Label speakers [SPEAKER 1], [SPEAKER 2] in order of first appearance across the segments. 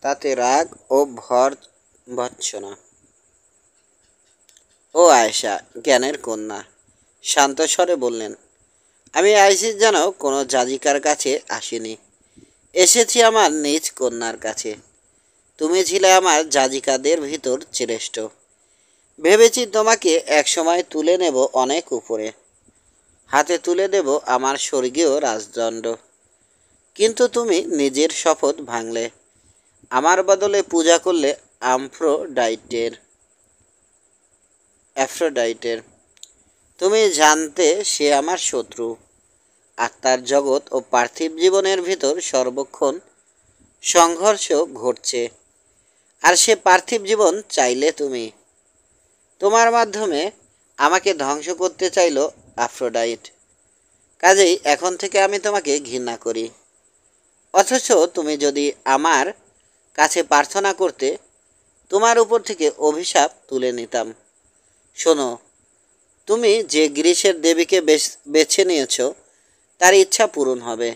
[SPEAKER 1] তাতে রাগ ও ভর্ৎসনা। ও আয়েশা, জ্ঞানের কন্যা, শান্ত স্বরে বললেন, আমি আইসিস যেন কোনো যাজিকার কাছে আসিনি, এসেছি আমার নিজ কন্যার কাছে। তুমি ছিলে আমার যাজিকাদের ভিতর শ্রেষ্ঠ। ভেবেছি তোমাকে একসময় তুলে নেব অনেক উপরে, হাতে তুলে দেব আমার স্বর্গীয় রাজদণ্ড। কিন্তু তুমি নিজের শপথ ভাঙলে, আমার বদলে পূজা করলে আম্ফ্রোডাইটের অ্যাফ্রোডাইটের। তুমি জানতে সে আমার শত্রু। আত্মার জগৎ ও পার্থিব জীবনের ভিতর সর্বক্ষণ সংঘর্ষ ঘটছে, আর সে পার্থিব জীবন চাইলে তুমি। তোমার মাধ্যমে আমাকে ধ্বংস করতে চাইল আফ্রোডাইট। কাজেই এখন থেকে আমি তোমাকে ঘৃণা করি। অথচ তুমি যদি আমার কাছে প্রার্থনা করতে, তোমার উপর থেকে অভিশাপ তুলে নিতাম। শোনো, তুমি যে গ্রীসের দেবীকে বেছে নিয়েছ তার ইচ্ছা পূরণ হবে।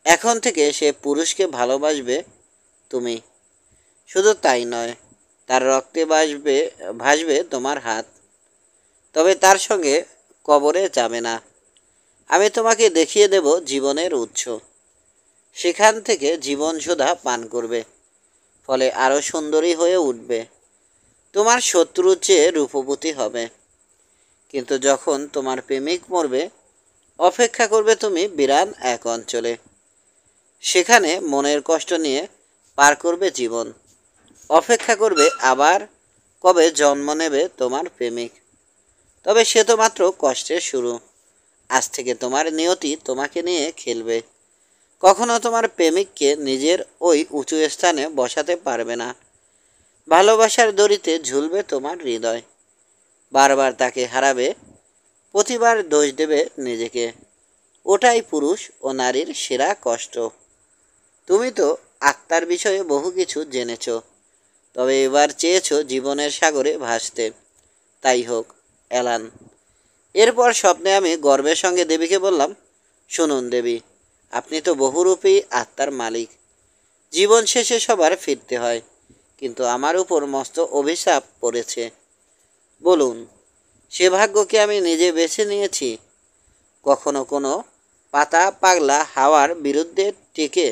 [SPEAKER 1] এখন থেকে সে পুরুষকে ভালোবাসবে তুমি। শুধু তাই নয়, তার রক্তে ভাসবে তোমার হাত। তবে তার সঙ্গে কবরে যাবে না। আমি তোমাকে দেখিয়ে দেব জীবনের উৎস। সেখান থেকে জীবন সুধা পান করবে, ফলে আরও সুন্দরী হয়ে উঠবে। তোমার শত্রুর চেয়ে রূপবতী হবে। কিন্তু যখন তোমার প্রেমিক মরবে, অপেক্ষা করবে তুমি বিরান এক অঞ্চলে। সেখানে মনের কষ্ট নিয়ে পার করবে জীবন। অপেক্ষা করবে আবার কবে জন্ম নেবে তোমার প্রেমিক। তবে সে তো মাত্র কষ্টের শুরু। আজ থেকে তোমার নিয়তি তোমাকে নিয়ে খেলবে। কখনো তোমার প্রেমিককে নিজের ওই উঁচু স্থানে বসাতে পারবে না। ভালোবাসার দড়িতে ঝুলবে তোমার হৃদয়। বারবার তাকে হারাবে, প্রতিবার দোষ দেবে নিজেকে। ওটাই পুরুষ ও নারীর সেরা কষ্ট। তুমি তো আত্মার বিষয়ে বহু কিছু জেনেছ, তবে এবার চেয়েছ জীবনের সাগরে ভাসতে। তাই হোক, অ্যালান। এরপর স্বপ্নে আমি গর্বের সঙ্গে দেবীকে বললাম, শুনুন দেবী, আপনি তো বহুরূপী আত্মার মালিক। জীবন শেষে সবার ফিরতে হয়, কিন্তু আমার উপর মস্ত অভিশাপ পড়েছে। বলুন, সে ভাগ্যকে আমি নিজে বেছে নিয়েছি? কখনো কোনো পাতা পাগলা হাওয়ার বিরুদ্ধে টেকে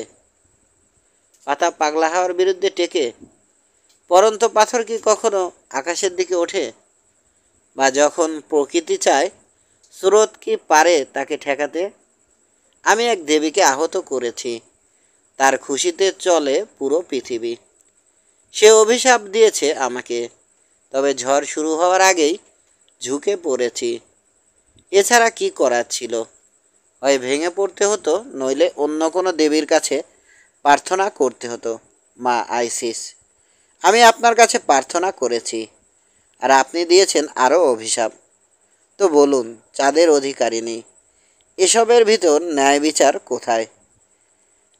[SPEAKER 1] পাতা পাগলা হাওয়ার বিরুদ্ধে টেকে পরন্ত পাথর কি কখনো আকাশের দিকে ওঠে? বা যখন প্রকৃতি চায়, স্রোত কি পারে তাকে ঠেকাতে? আমি এক দেবীকে আহত করেছি, তার খুশিতে চলে পুরো পৃথিবী। সে অভিশাপ দিয়েছে আমাকে, তবে ঝড় শুরু হওয়ার আগেই ঝুঁকে পড়েছি। এছাড়া কি করার ছিল? হয় ভেঙে পড়তে হতো, নইলে অন্য কোনো দেবীর কাছে প্রার্থনা করতে হতো। মা আইসিস, আমি আপনার কাছে প্রার্থনা করেছি, আর আপনি দিয়েছেন আরও অভিশাপ। তো বলুন, চাঁদের অধিকারিণী, এসবের ভিতর ন্যায় বিচার কোথায়?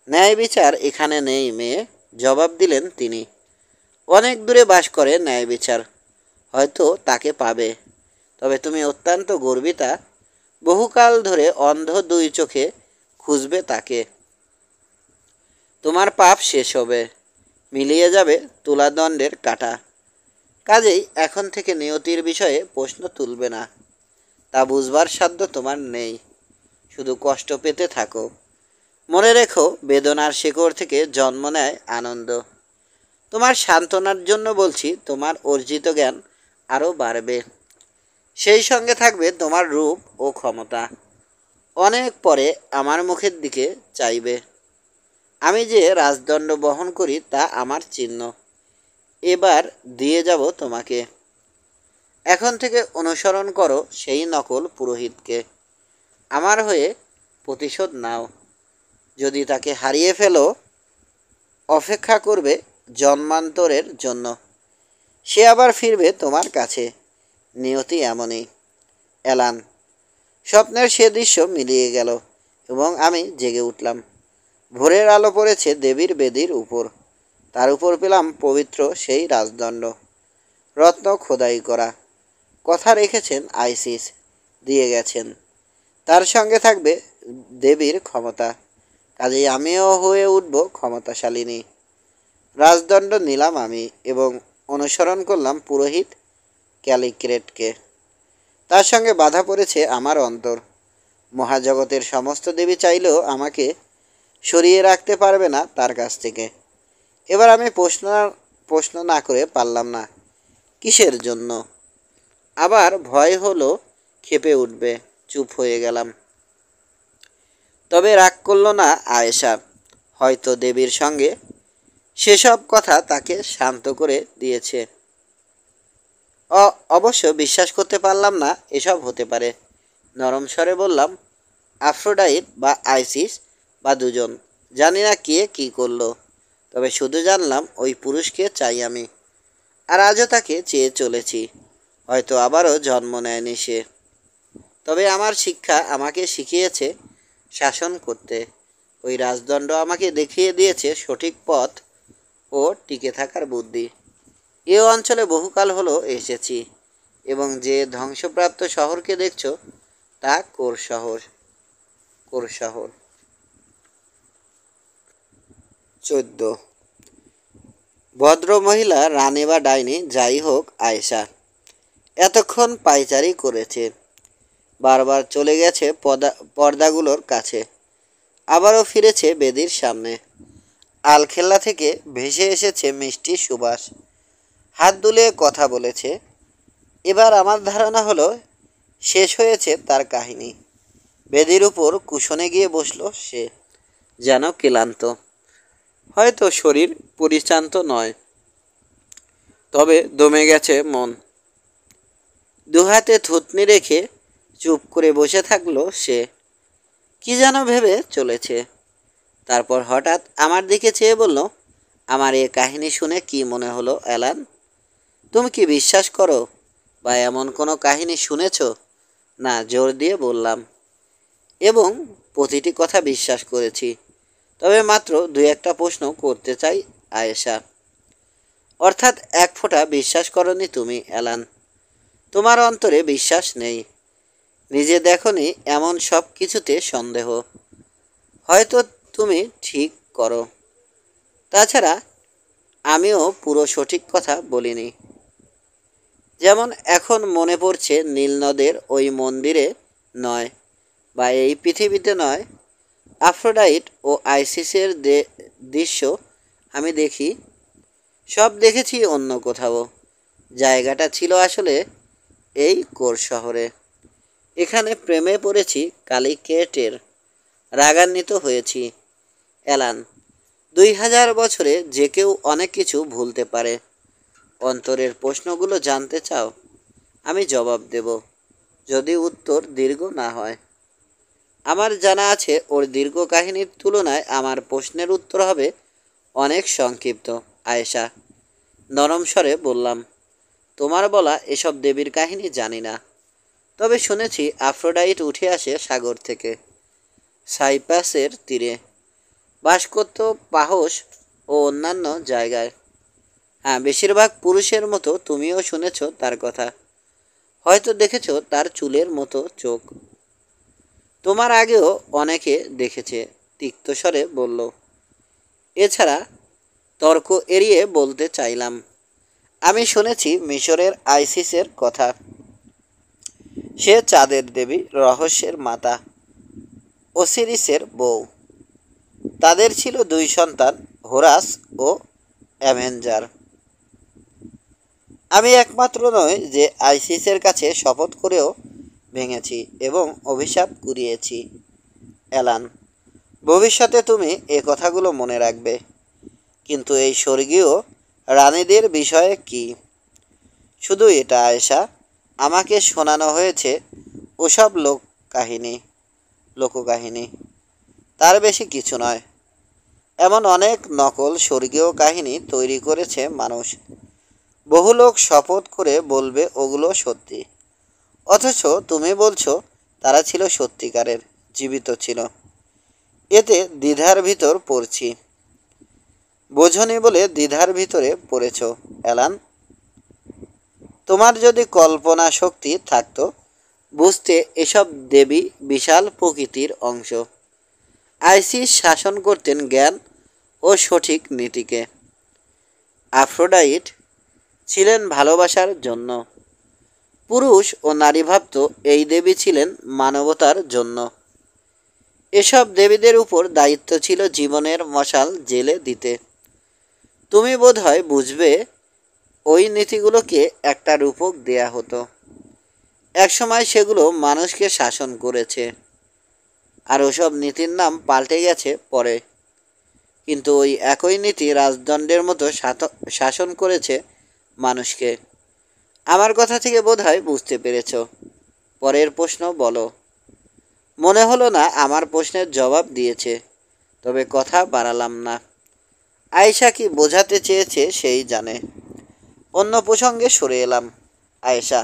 [SPEAKER 1] ন্যায় বিচার এখানে নেই মেয়ে, জবাব দিলেন তিনি। অনেক দূরে বাস করে ন্যায় বিচার, হয়তো তাকে পাবে। তবে তুমি অত্যন্ত গর্বিতা, বহুকাল ধরে অন্ধ দুই চোখে খুঁজবে তাকে। তোমার পাপ শেষ হবে, মিলিয়ে যাবে তুলাদণ্ডের কাঁটা। কাজেই এখন থেকে নিয়তির বিষয়ে প্রশ্ন তুলবে না। তা বুঝবার সাধ্য তোমার নেই। শুধু কষ্ট পেতে থাকো। মনে রেখো, বেদনার শেকড় থেকে জন্ম নেয় আনন্দ। তোমার সান্ত্বনার জন্য বলছি, তোমার অর্জিত জ্ঞান আরও বাড়বে। সেই সঙ্গে থাকবে তোমার রূপ ও ক্ষমতা। অনেক পরে আমার মুখের দিকে চাইবে। আমি যে রাজদণ্ড বহন করি তা আমার চিহ্ন। এবার দিয়ে যাব তোমাকে। এখন থেকে অনুসরণ করো সেই নকল পুরোহিতকে। আমার হয়ে প্রতিশোধ নাও। যদি তাকে হারিয়ে ফেলো, অপেক্ষা করবে জন্মান্তরের জন্য। সে আবার ফিরবে তোমার কাছে। নিয়তি এমনই, অ্যালান। স্বপ্নের সে দৃশ্য মিলিয়ে গেল এবং আমি জেগে উঠলাম। ভোরের আলো পড়েছে দেবীর বেদির উপর। তার উপর পেলাম পবিত্র সেই রাজদণ্ড, রত্ন খোদাই করা। কথা রেখেছেন আইসিস, দিয়ে গেছেন। তার সঙ্গে থাকবে দেবীর ক্ষমতা। কাজেই আমিও হয়ে উঠব ক্ষমতাশালিনী। রাজদণ্ড নিলাম আমি এবং অনুসরণ করলাম পুরোহিত ক্যালিক্রেটকে। তার সঙ্গে বাধা পড়েছে আমার অন্তর। মহাজগতের সমস্ত দেবী চাইলেও আমাকে সরিয়ে রাখতে পারবে না তার কাছ থেকে। এবার আমি প্রশ্ন না করে পারলাম না কিসের জন্য। আবার ভয় হলো ক্ষেপে উঠবে। চুপ হয়ে গেলাম। তবে রাগ করল না আয়েশা। হয়তো দেবীর সঙ্গে সেসব কথা তাকে শান্ত করে দিয়েছে। অবশ্য বিশ্বাস করতে পারলাম না এসব হতে পারে। নরম স্বরে বললাম, আফ্রোডাইট বা আইসিস বা দুজন, জানি না কে কী করলো, তবে শুধু জানলাম ওই পুরুষকে চাই আমি। আর আজও তাকে চেয়ে চলেছি। হয়তো আবারও জন্ম নেয়নি সে। তবে আমার শিক্ষা আমাকে শিখিয়েছে শাসন করতে। ওই রাজদণ্ড আমাকে দেখিয়ে দিয়েছে সঠিক পথ ও টিকে থাকার বুদ্ধি। এ অঞ্চলে বহুকাল হলো এসেছি এবং যে ধ্বংসপ্রাপ্ত শহরকে দেখছ তা কোর শহর। 14। ভদ্রমহিলা রানী বা ডাইনি যাই হোক, আয়েশা এতক্ষণ পায়চারি করেছে। বারবার চলে গেছে পর্দাগুলোর কাছে, আবারও ফিরেছে বেদির সামনে। আলখেল্লা থেকে ভেসে এসেছে মিষ্টি সুবাস। হাত দুলিয়ে কথা বলেছে। এবার আমার ধারণা হলো শেষ হয়েছে তার কাহিনী। বেদির উপর কুশনে গিয়ে বসল সে, যেন ক্লান্ত। হয়তো শরীর পরিশ্রান্ত নয়, তবে দমে গেছে মন। দুহাতে থুতনি রেখে চুপ করে বসে থাকলো সে। কি যেন ভেবে চলেছে। তারপর হঠাৎ আমার দিকে চেয়ে বলল, আমার এ কাহিনী শুনে কি মনে হলো অ্যালান? তুমি কি বিশ্বাস করো বা এমন কোনো কাহিনী শুনেছ? না, জোর দিয়ে বললাম। এবং প্রতিটি কথা বিশ্বাস করেছি। তবে মাত্র দু একটা প্রশ্ন করতে চাই আয়েশা। অর্থাৎ এক ফোঁটা বিশ্বাস করনি তুমি অ্যালান? তোমার অন্তরে বিশ্বাস নেই? নিজে দেখনি এমন সব কিছুতে সন্দেহ? হয়তো তুমি ঠিক করো। তাছাড়া আমিও পুরো সঠিক কথা বলিনি। যেমন এখন মনে পড়ছে নীলনদের ওই মন্দিরে নয়, বা এই পৃথিবীতে নয়, আফ্রোডাইট ও আইসিসের দৃশ্য আমি দেখি। সব দেখেছি অন্য কোথাও। জায়গাটা ছিল আসলে এই কোর শহরে। এখানে প্রেমে পড়েছি কালিকেটের। রাগান্বিত হয়েছি অ্যালান। 2000 বছরে যে কেউ অনেক কিছু ভুলতে পারে। অন্তরের প্রশ্নগুলো জানতে চাও? আমি জবাব দেব, যদি উত্তর দীর্ঘ না হয়। আমার জানা আছে ওর দীর্ঘ কাহিনীর তুলনায় আমার প্রশ্নের উত্তর হবে অনেক সংক্ষিপ্ত আয়েশা। নরম স্বরে বললাম, তোমার বলা এসব দেবীর কাহিনী জানি না। তবে শুনেছি আফ্রোডাইট উঠে আসে সাগর থেকে, সাইপ্রাসের তীরে বাস করত পাহস ও অন্যান্য জায়গায়। হ্যাঁ, বেশিরভাগ পুরুষের মতো তুমিও শুনেছ তার কথা। হয়তো দেখেছ তার চুলের মতো চোখ। তোমার আগেও অনেকে দেখেছে, তিক্ত স্বরে বলল। এছাড়া তর্ক এড়িয়ে বলতে চাইলাম, আমি শুনেছি মিশরের আইসিসের কথা। সে চাঁদের দেবী, রহস্যের মাতা, ওসিরিসের বউ। তাদের ছিল 2 সন্তান, হোরাস ও অ্যাভেঞ্জার। আমি একমাত্র নয় যে আইসিসের কাছে শপথ করেও ভেঙেছি এবং অভিশাপ কুড়িয়েছি অ্যালান। ভবিষ্যতে তুমি এ কথাগুলো মনে রাখবে। কিন্তু এই স্বর্গীয় রানীদের বিষয়ে কি? শুধু এটা আয়েশা, আমাকে শোনানো হয়েছে ওসব লোককাহিনী। তার বেশি কিছু নয়। এমন অনেক নকল স্বর্গীয় কাহিনী তৈরি করেছে মানুষ। বহু লোক শপথ করে বলবে ওগুলো সত্যি, অথচ তুমি বলছো তারা ছিল সত্যিকারের, জীবিত ছিল। এতে দ্বিধার ভিতর পড়ছি। বোঝনি বলে দ্বিধার ভিতরে পড়েছ অ্যালান। তোমার যদি কল্পনা শক্তি থাকতো, বুঝতে এসব দেবী বিশাল প্রকৃতির অংশ। আইসিস শাসন করতেন জ্ঞান ও সঠিক নীতিকে। আফ্রোডাইট ছিলেন ভালোবাসার জন্য, পুরুষ ও নারী ভাবত এই দেবী ছিলেন মানবতার জন্য। এসব দেবীদের উপর দায়িত্ব ছিল জীবনের মশাল জেলে দিতে। তুমি বোধহয় বুঝবে, ওই নীতিগুলোকে একটা রূপক দেয়া হতো। একসময় সেগুলো মানুষকে শাসন করেছে, আর ওসব নীতির নাম পাল্টে গেছে পরে। কিন্তু ওই একই নীতি রাজদণ্ডের মতো শাসন করেছে মানুষকে। আমার কথা থেকে বোধহয় বুঝতে পেরেছ। পরের প্রশ্ন বলো। মনে হলো না আমার প্রশ্নের জবাব দিয়েছে, তবে কথা বাড়ালাম না। আয়েশা কি বোঝাতে চেয়েছে সেই জানে। অন্য প্রসঙ্গে সরে এলাম। আয়েশা,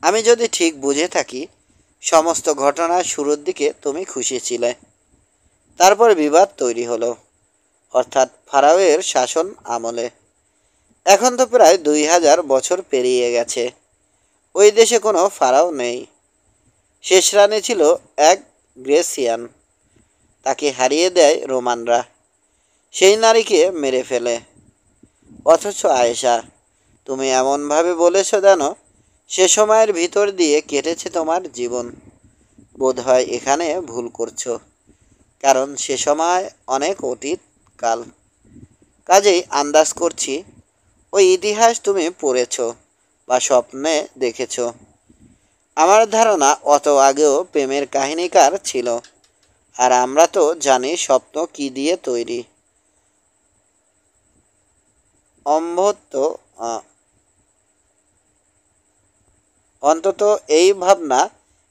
[SPEAKER 1] আমি যদি ঠিক বুঝে থাকি, সমস্ত ঘটনার শুরুর দিকে তুমি খুশি ছিলে। তারপর বিবাদ তৈরি হলো, অর্থাৎ ফারাওয়ের শাসন আমলে। এখন তো প্রায় 2000 বছর পেরিয়ে গেছে। ওই দেশে কোনো ফারাও নেই। শেষ রানী ছিল এক গ্রেসিয়ান। তাকে হারিয়ে দেয় রোমানরা। সেই নারীকে মেরে ফেলে। অথচ আয়েশা, তুমি এমনভাবে বলেছ যেন সে সময়ের ভিতর দিয়ে কেটেছে তোমার জীবন। বোধহয় এখানে ভুল করছো, কারণ সে সময় অনেক অতীত কাল। কাজেই আন্দাজ করছি ওই ইতিহাস তুমি পড়েছ বা স্বপ্নে দেখেছ। আমার ধারণা অত আগেও প্রেমের কাহিনীকার ছিল, আর আমরা তো জানি স্বপ্ন কি দিয়ে তৈরি। অম্ভত্ব অন্তত এই ভাবনা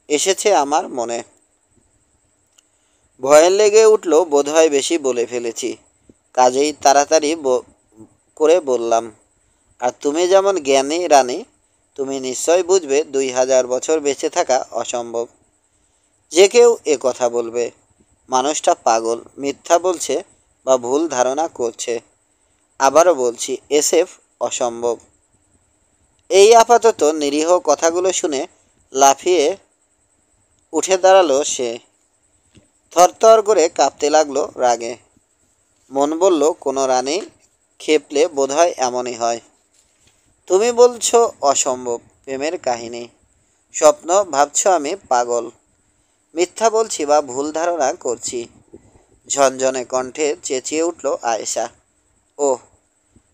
[SPEAKER 1] এসেছে আমার মনে। ভয়ের লেগে উঠল, বোধহয় বেশি বলে ফেলেছি। কাজেই তাড়াতাড়ি করে বললাম, আর তুমি যেমন জ্ঞানী রানী, তুমি নিশ্চয় বুঝবে 2000 বছর বেঁচে থাকা অসম্ভব। যে কেউ এ কথা বলবে মানুষটা পাগল, মিথ্যা বলছে বা ভুল ধারণা করছে। আবারও বলছি, এসএফ অসম্ভব। এই আপাতত নিরীহ কথাগুলো শুনে লাফিয়ে উঠে দাঁড়ালো সে। থরথর করে কাঁপতে লাগলো রাগে। মন বলল, কোনো রানী খেপলে বোধহয় এমনই হয়। তুমি বলছো অসম্ভব প্রেমের কাহিনী, স্বপ্ন ভাবছ আমি পাগল, মিথ্যা বলছি বা ভুল ধারণা করছি। ঝনঝনে কণ্ঠে চেঁচিয়ে উঠল আয়েশা। ওহ,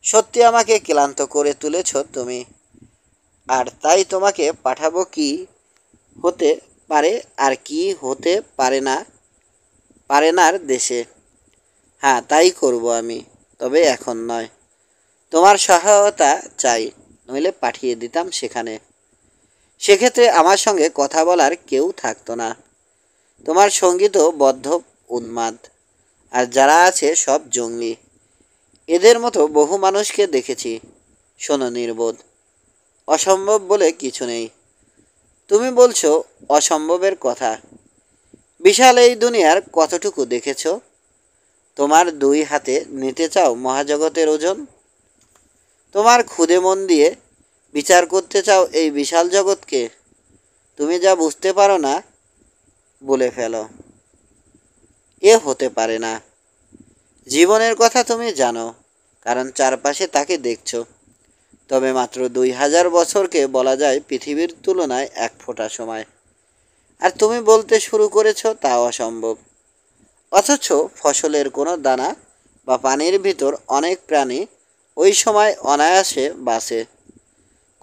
[SPEAKER 1] সত্যি আমাকে ক্লান্ত করে তুলেছ তুমি। আর তাই তোমাকে পাঠাবো কি হতে পারে আর কি হতে পারে নার দেশে। হ্যাঁ, তাই করব আমি, তবে এখন নয়। তোমার সহায়তা চাই, নইলে পাঠিয়ে দিতাম সেখানে। সেক্ষেত্রে আমার সঙ্গে কথা বলার কেউ থাকতো না। তোমার সঙ্গী তো বদ্ধ উন্মাদ, আর যারা আছে সব জঙ্গলি। এদের মতো বহু মানুষকে দেখেছি। শোনো নির্বোধ, অসম্ভব বলে কিছু নেই। তুমি বলছো অসম্ভবের কথা। বিশাল এই দুনিয়ার কতটুকু দেখেছ? তোমার 2 হাতে নিতে চাও মহাজগতের ওজন? তোমার ক্ষুদে মন দিয়ে বিচার করতে চাও এই বিশাল জগৎকে? তুমি যা বুঝতে পারো না বলে ফেলো। এ হতে পারে না। জীবনের কথা তুমি জানো, কারণ চারপাশে তাকে দেখছো। তবে মাত্র 2000 বছরকে বলা যায় পৃথিবীর তুলনায় এক ফোঁটা সময়। আর তুমি বলতে শুরু করেছো তা অসম্ভব। অথচ ফসলের কোনো দানা বা পানির ভিতর অনেক প্রাণী ওই সময় অনায়াসে বাঁচে।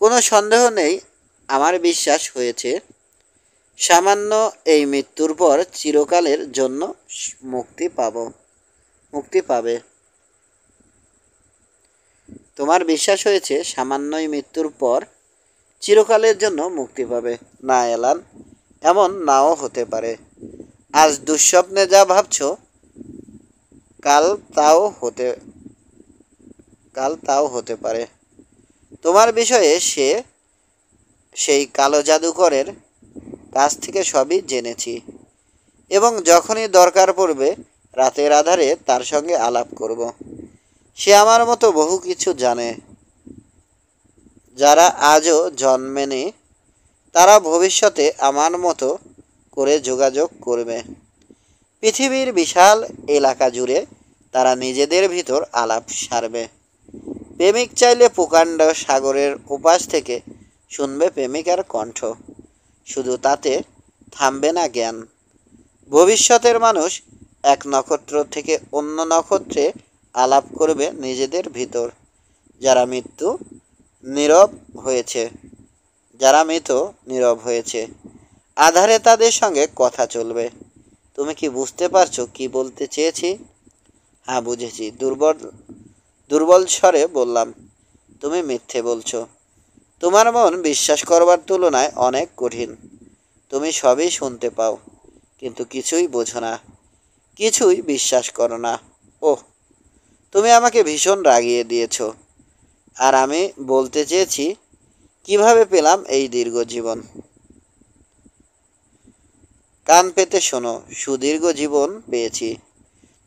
[SPEAKER 1] কোনো সন্দেহ নেই, আমার বিশ্বাস হয়েছে সামান্য এই মৃত্যুর পর চিরকালের জন্য মুক্তি পাবে। তোমার বিশ্বাস হয়েছে সামান্যই মৃত্যুর পর চিরকালের জন্য মুক্তি পাবে। না এলান, এমন নাও হতে পারে। আজ দুঃস্বপ্নে যা ভাবছো, কাল তাও হতে কাল তাও হতে পারে। তোমার বিষয়ে সেই কালো জাদুকরের কাছ থেকে সবই জেনেছি, এবং যখনই দরকার পড়বে রাতের আধারে তার সঙ্গে আলাপ করব। সে আমার মতো বহু কিছু জানে, যারা আজও জন্মেনি। তারা ভবিষ্যতে আমার মতো করে যোগাযোগ করবে। পৃথিবীর বিশাল এলাকা জুড়ে তারা নিজেদের ভিতর আলাপ সারবে। প্রেমিক চাইলে প্রকাণ্ড সাগরের ওপাশ থেকে শুনবে প্রেমিকার কণ্ঠ, শুধু তাতে থামবে না জ্ঞান। ভবিষ্যতের মানুষ এক নক্ষত্র থেকে অন্য নক্ষত্রে আলাপ করবে নিজেদের ভিতর। যারা মৃত্যু নীরব হয়েছে যারা মৃত নীরব হয়েছে, আধারে তাদের সঙ্গে কথা চলবে। তুমি কি বুঝতে পারছো কি বলতে চেয়েছি? হ্যাঁ বুঝেছি, দুর্বল দুর্বল স্বরে বললাম। তুমি মিথ্যে বলছো। তোমার মন বিশ্বাস করবার তুলনায় অনেক কঠিন। তুমি সবই শুনতে পাও, কিন্তু কিছুই বোঝো না, কিছুই বিশ্বাস করো না। ওহ, তুমি আমাকে ভীষণ রাগিয়ে দিয়েছো। আর আমি বলতে চেয়েছি কিভাবে পেলাম এই দীর্ঘ জীবন। কান পেতে শোনো, সুদীর্ঘ জীবন পেয়েছি,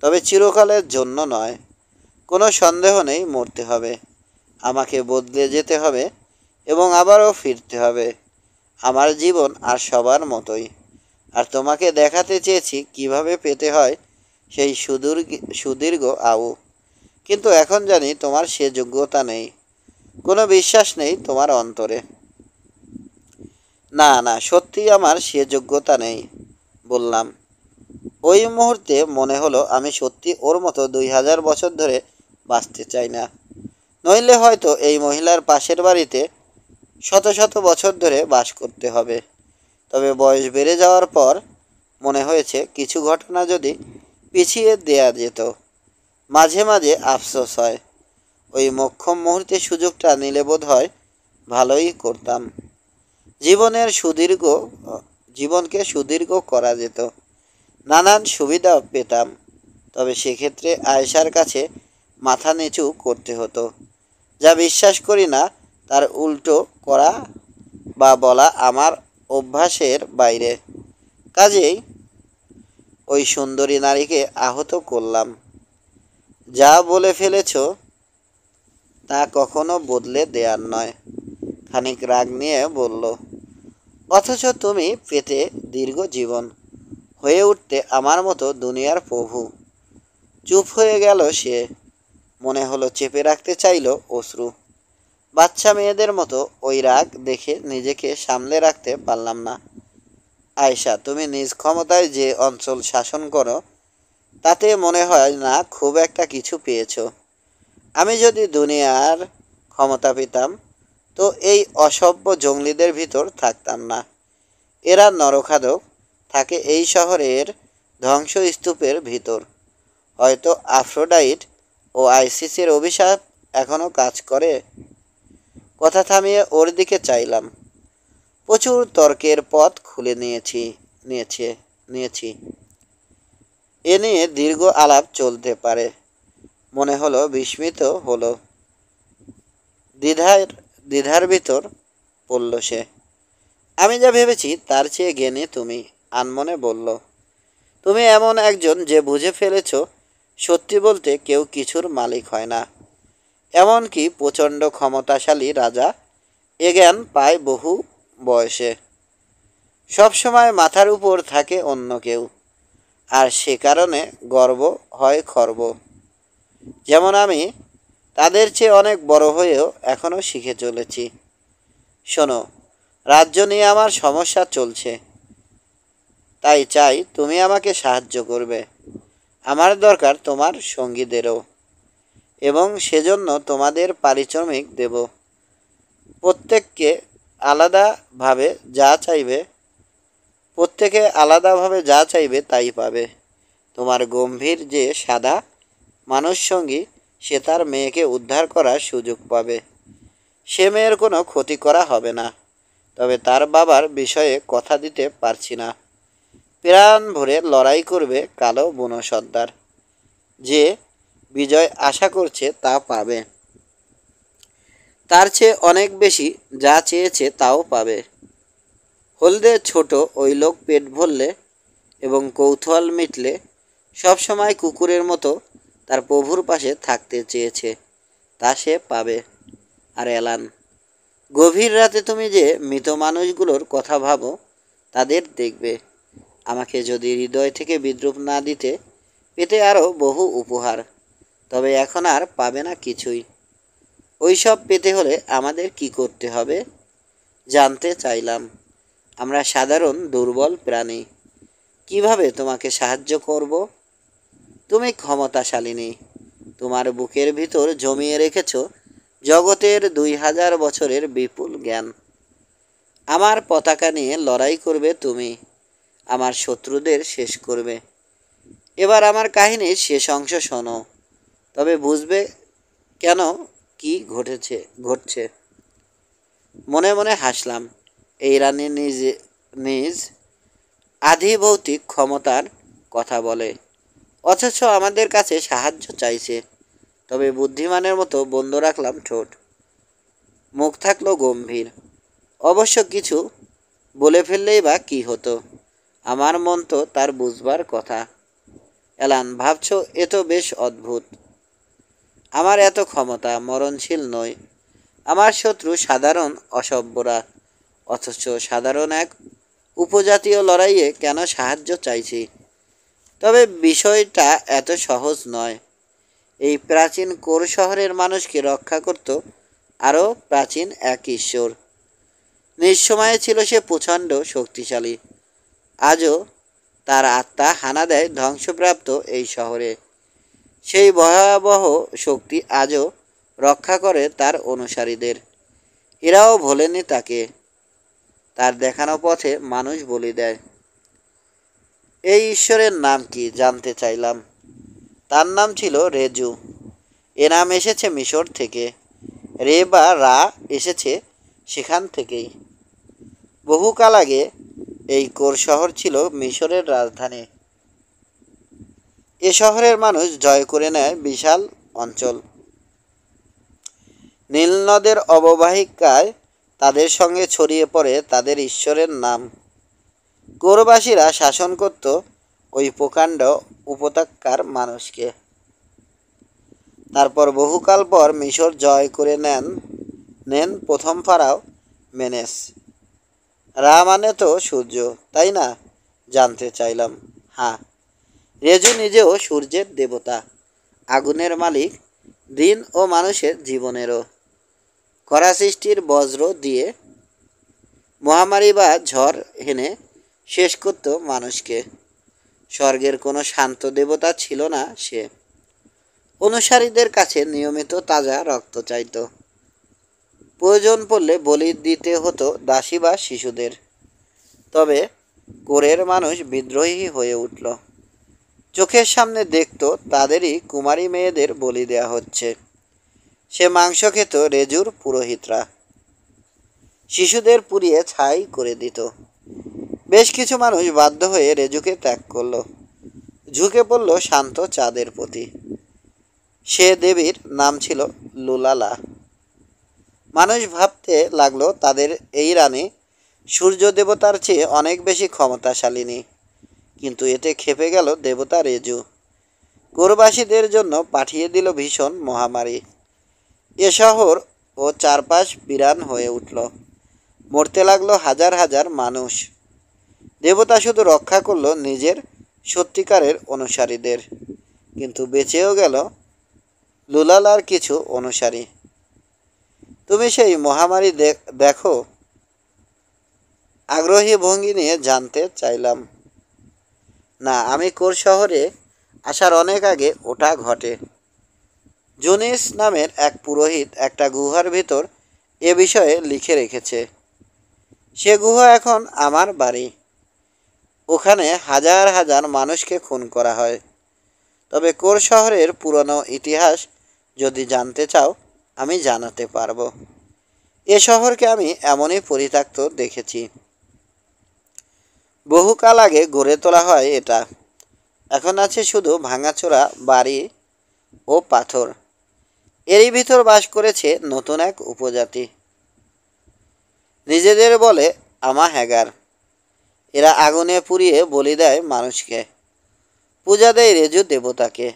[SPEAKER 1] তবে চিরকালের জন্য নয়। কোনো সন্দেহ নেই, মরতে হবে, আমাকে বদলে যেতে হবে এবং আবারও ফিরতে হবে। আমার জীবন আর সবার মতোই। আর তোমাকে দেখাতে চেয়েছি কিভাবে পেতে হয় সেই সুদীর্ঘ আয়ু। কিন্তু এখন জানি তোমার সে যোগ্যতা নেই, কোনো বিশ্বাস নেই তোমার অন্তরে। না না, সত্যিই আমার সে যোগ্যতা নেই, বললাম। ওই মুহূর্তে মনে হলো আমি সত্যি ওর মতো 2000 বছর ধরে বাঁচতে চাই না। নইলে হয়তো এই মহিলার পাশের বাড়িতে শত শত বছর ধরে বাস করতে হবে। তবে বয়স বেড়ে যাওয়ার পর মনে হয়েছে কিছু ঘটনা যদি পিছিয়ে দেয়া যেত। মাঝে মাঝে আফসোস হয়, ওই মোক্ষম মুহূর্তে সুযোগটা নিলে বোধ হয় ভালোই করতাম। জীবনকে সুদীর্ঘ করা যেত, নানান সুবিধা পেতাম। তবে সেক্ষেত্রে আয়েশার কাছে মাথা নিচু করতে হতো। যা বিশ্বাস করি না তার উল্টো করা বা বলা আমার অভ্যাসের বাইরে। কাজেই ওই সুন্দরী নারীকে আহত করলাম। যা বলে ফেলেছ তা কখনো বদলে দেয়ার নয়, খানিক রাগ নিয়ে বলল। অথচ তুমি পেতে দীর্ঘ জীবন, হয়ে উঠতে আমার মতো দুনিয়ার প্রভু। চুপ হয়ে গেল সে। মনে হলো চেপে রাখতে চাইল অশ্রু। বাচ্চা মেয়েদের মতো ওই রাগ দেখে নিজেকে সামলে রাখতে পারলাম না। আয়েশা, তুমি নিজ ক্ষমতায় যে অঞ্চল শাসন করো তাতে মনে হয় না খুব একটা কিছু পেয়েছ। আমি যদি দুনিয়ার ক্ষমতা পেতাম তো এই অসভ্য জঙ্গলিদের ভিতর থাকতাম না। এরা নরখাদক, থাকে এই শহরের ধ্বংসস্তূপের ভিতর। হয়তো আফ্রোডাইট ও আইসিসের অভিশাপ এখনও কাজ করে। কথা থামিয়ে ওর দিকে চাইলাম। প্রচুর তর্কের পথ খুলে নিয়েছি। এ নিয়ে দীর্ঘ আলাপ চলতে পারে। মনে হলো বিস্মিত হলো। দ্বিধার ভিতর পড়ল সে। আমি যা ভেবেছি তার চেয়ে জ্ঞানী তুমি, আনমনে বলল। তুমি এমন একজন যে বুঝে ফেলেছ সত্যি বলতে কেউ কিছুর মালিক হয় না। এমনকি প্রচণ্ড ক্ষমতাশালী রাজা এ জ্ঞান পায় বহু বয়সে। সবসময় মাথার উপর থাকে অন্য কেউ, আর সে কারণে গর্ব হয় খর্ব। যেমন আমি তাদের চেয়ে অনেক বড় হয়েও এখনও শিখে চলেছি। শোনো, রাজ্য নিয়ে আমার সমস্যা চলছে, তাই চাই তুমি আমাকে সাহায্য করবে। আমার দরকার তোমার সঙ্গীদেরও, এবং সেজন্য তোমাদের পারিশ্রমিক দেব। প্রত্যেককে আলাদাভাবে যা চাইবে তাই পাবে। তোমার গম্ভীর যে সাদা মানুষ সঙ্গী, সে তার মেয়েকে উদ্ধার করার সুযোগ পাবে। সে মেয়ের কোনো ক্ষতি করা হবে না। তবে তার বাবার বিষয়ে কথা দিতে পারছি না। প্রাণ ভরে লড়াই করবে কালো বুনো সর্দার। যে বিজয় আশা করছে তা পাবে। তার চেয়ে অনেক বেশি যা চেয়েছে তাও পাবে। হলদে ছোট ওই লোক পেট ভরলে এবং কৌতূহল মিটলে সবসময় কুকুরের মতো তার প্রভুর পাশে থাকতে চেয়েছে, তা সে পাবে। আর এলান, গভীর রাতে তুমি যে মৃত মানুষগুলোর কথা ভাবো তাদের দেখবে। আমাকে যদি হৃদয় থেকে বিদ্রুপ না দিতে, পেতে আরও বহু উপহার। তবে এখন আর পাবে না কিছুই। ওইসব পেতে হলে আমাদের কি করতে হবে জানতে চাইলাম। আমরা সাধারণ দুর্বল প্রাণী, কিভাবে তোমাকে সাহায্য করব? তুমি ক্ষমতাশালিনী, তোমার বুকের ভিতর জমিয়ে রেখেছ জগতের 2000 বছরের বিপুল জ্ঞান। আমার পতাকা নিয়ে লড়াই করবে তুমি, আমার শত্রুদের শেষ করবে। এবার আমার কাহিনীর শেষ অংশ শোনো, তবে বুঝবে কেন কি ঘটছে। মনে মনে হাসলাম। এই রানী নিজ আধিভৌতিক ক্ষমতার কথা বলে, অথচ আমাদের কাছে সাহায্য চাইছে। তবে বুদ্ধিমানের মতো বন্ধ রাখলাম ঠোঁট, মুখ থাকলো গম্ভীর। অবশ্য কিছু বলে ফেললেই বা কি হতো, আমার মন তো তার বুঝবার কথা। এলান, ভাবছো এ তো বেশ অদ্ভুত। আমার এত ক্ষমতা মরণশীল নয়। আমার শত্রু সাধারণ অসভ্যরা, অথচ সাধারণ এক উপজাতীয় লড়াইয়ে কেন সাহায্য চাইছি? তবে বিষয়টা এত সহজ নয়। এই প্রাচীন কোর শহরের মানুষকে রক্ষা করত আরও প্রাচীন এক ঈশ্বর। নিঃসময়ে ছিল সে প্রচণ্ড শক্তিশালী। আজও তার আত্মা হানা দেয় ধ্বংসপ্রাপ্ত এই শহরে। সেই ভয়াবহ শক্তি আজও রক্ষা করে তার অনুসারীদের। এরাও ভোলেনি তাকে। তার দেখানো পথে মানুষ বলি দেয়। এই ঈশ্বরের নাম কি জানতে চাইলাম। তার নাম ছিল রেজু। এ নাম এসেছে মিশর থেকে। রে বা রা এসেছে সেখান থেকেই। বহুকাল আগে এই কোর শহর ছিল মিশরের রাজধানী। এ শহরের মানুষ জয় করে নেয় বিশাল অঞ্চল। নীলনদের অববাহিকায় তাদের সঙ্গে ছড়িয়ে পড়ে তাদের ঈশ্বরের নাম। কোরবাসীরা শাসন করত ওই প্রকাণ্ড উপত্যকার মানুষকে। তারপর বহুকাল পর মিশর জয় করে নেন প্রথম ফারাও মেনেস। রা মানে তো সূর্য, তাই না? জানতে চাইলাম। হ্যাঁ, রেজু নিজেও সূর্যের দেবতা, আগুনের মালিক, দিন ও মানুষের জীবনেরও। করা সৃষ্টির বজ্র দিয়ে মহামারী বা ঝড় হেনে শেষ করত মানুষকে। স্বর্গের কোনো শান্ত দেবতা ছিল না সে। অনুসারীদের কাছে নিয়মিত তাজা রক্ত চাইত। প্রয়োজন পড়লে বলি দিতে হতো দাসী বা শিশুদের। তবে কোরের মানুষ বিদ্রোহী হয়ে উঠল। চোখের সামনে দেখত তাদেরই কুমারী মেয়েদের বলি দেয়া হচ্ছে। সে মাংস খেত রেজুর পুরোহিতরা। শিশুদের পুড়িয়ে ছাই করে দিত। বেশ কিছু মানুষ বাধ্য হয়ে রেজুকে ত্যাগ করল, ঝুঁকে পড়ল শান্ত চাঁদের প্রতি। সে দেবীর নাম ছিল লুলালা। মানুষ ভাবতে লাগলো তাদের এই রানী সূর্য দেবতার চেয়ে অনেক বেশি ক্ষমতাশালিনী। কিন্তু এতে খেপে গেল দেবতা রেজু। কোরবাসীদের জন্য পাঠিয়ে দিল ভীষণ মহামারী। এ শহর ও চারপাশ বিরান হয়ে উঠল। মরতে লাগলো হাজার হাজার মানুষ। দেবতা শুধু রক্ষা করল নিজের সত্যিকারের অনুসারীদের, কিন্তু বেঁচেও গেল লুলালার কিছু অনুসারী। তুমি সেই মহামারী দেখো? আগ্রহী ভঙ্গি নিয়ে জানতে চাইলাম। না, আমি কোর শহরে আসার অনেক আগে ওটা ঘটে। জুনিস নামের এক পুরোহিত একটা গুহার ভিতর এ বিষয়ে লিখে রেখেছে। সে গুহা এখন আমার বাড়ি। ওখানে হাজার হাজার মানুষকে খুন করা হয়। তবে কোর শহরের পুরনো ইতিহাস যদি জানতে চাও, আমি জানাতে পারবো। এ শহরকে আমি এমনই পরিত্যক্ত দেখেছি। বহুকাল আগে গড়ে তোলা হয় এটা। এখন আছে শুধু ভাঙাচোরা বাড়ি ও পাথর। এরই ভিতর বাস করেছে নতুন এক উপজাতি। নিজেদের বলে আমাহ্যাগার। এরা আগুনে পুড়িয়ে বলি দেয় মানুষকে, পূজা দেয় রেজু দেবতাকে।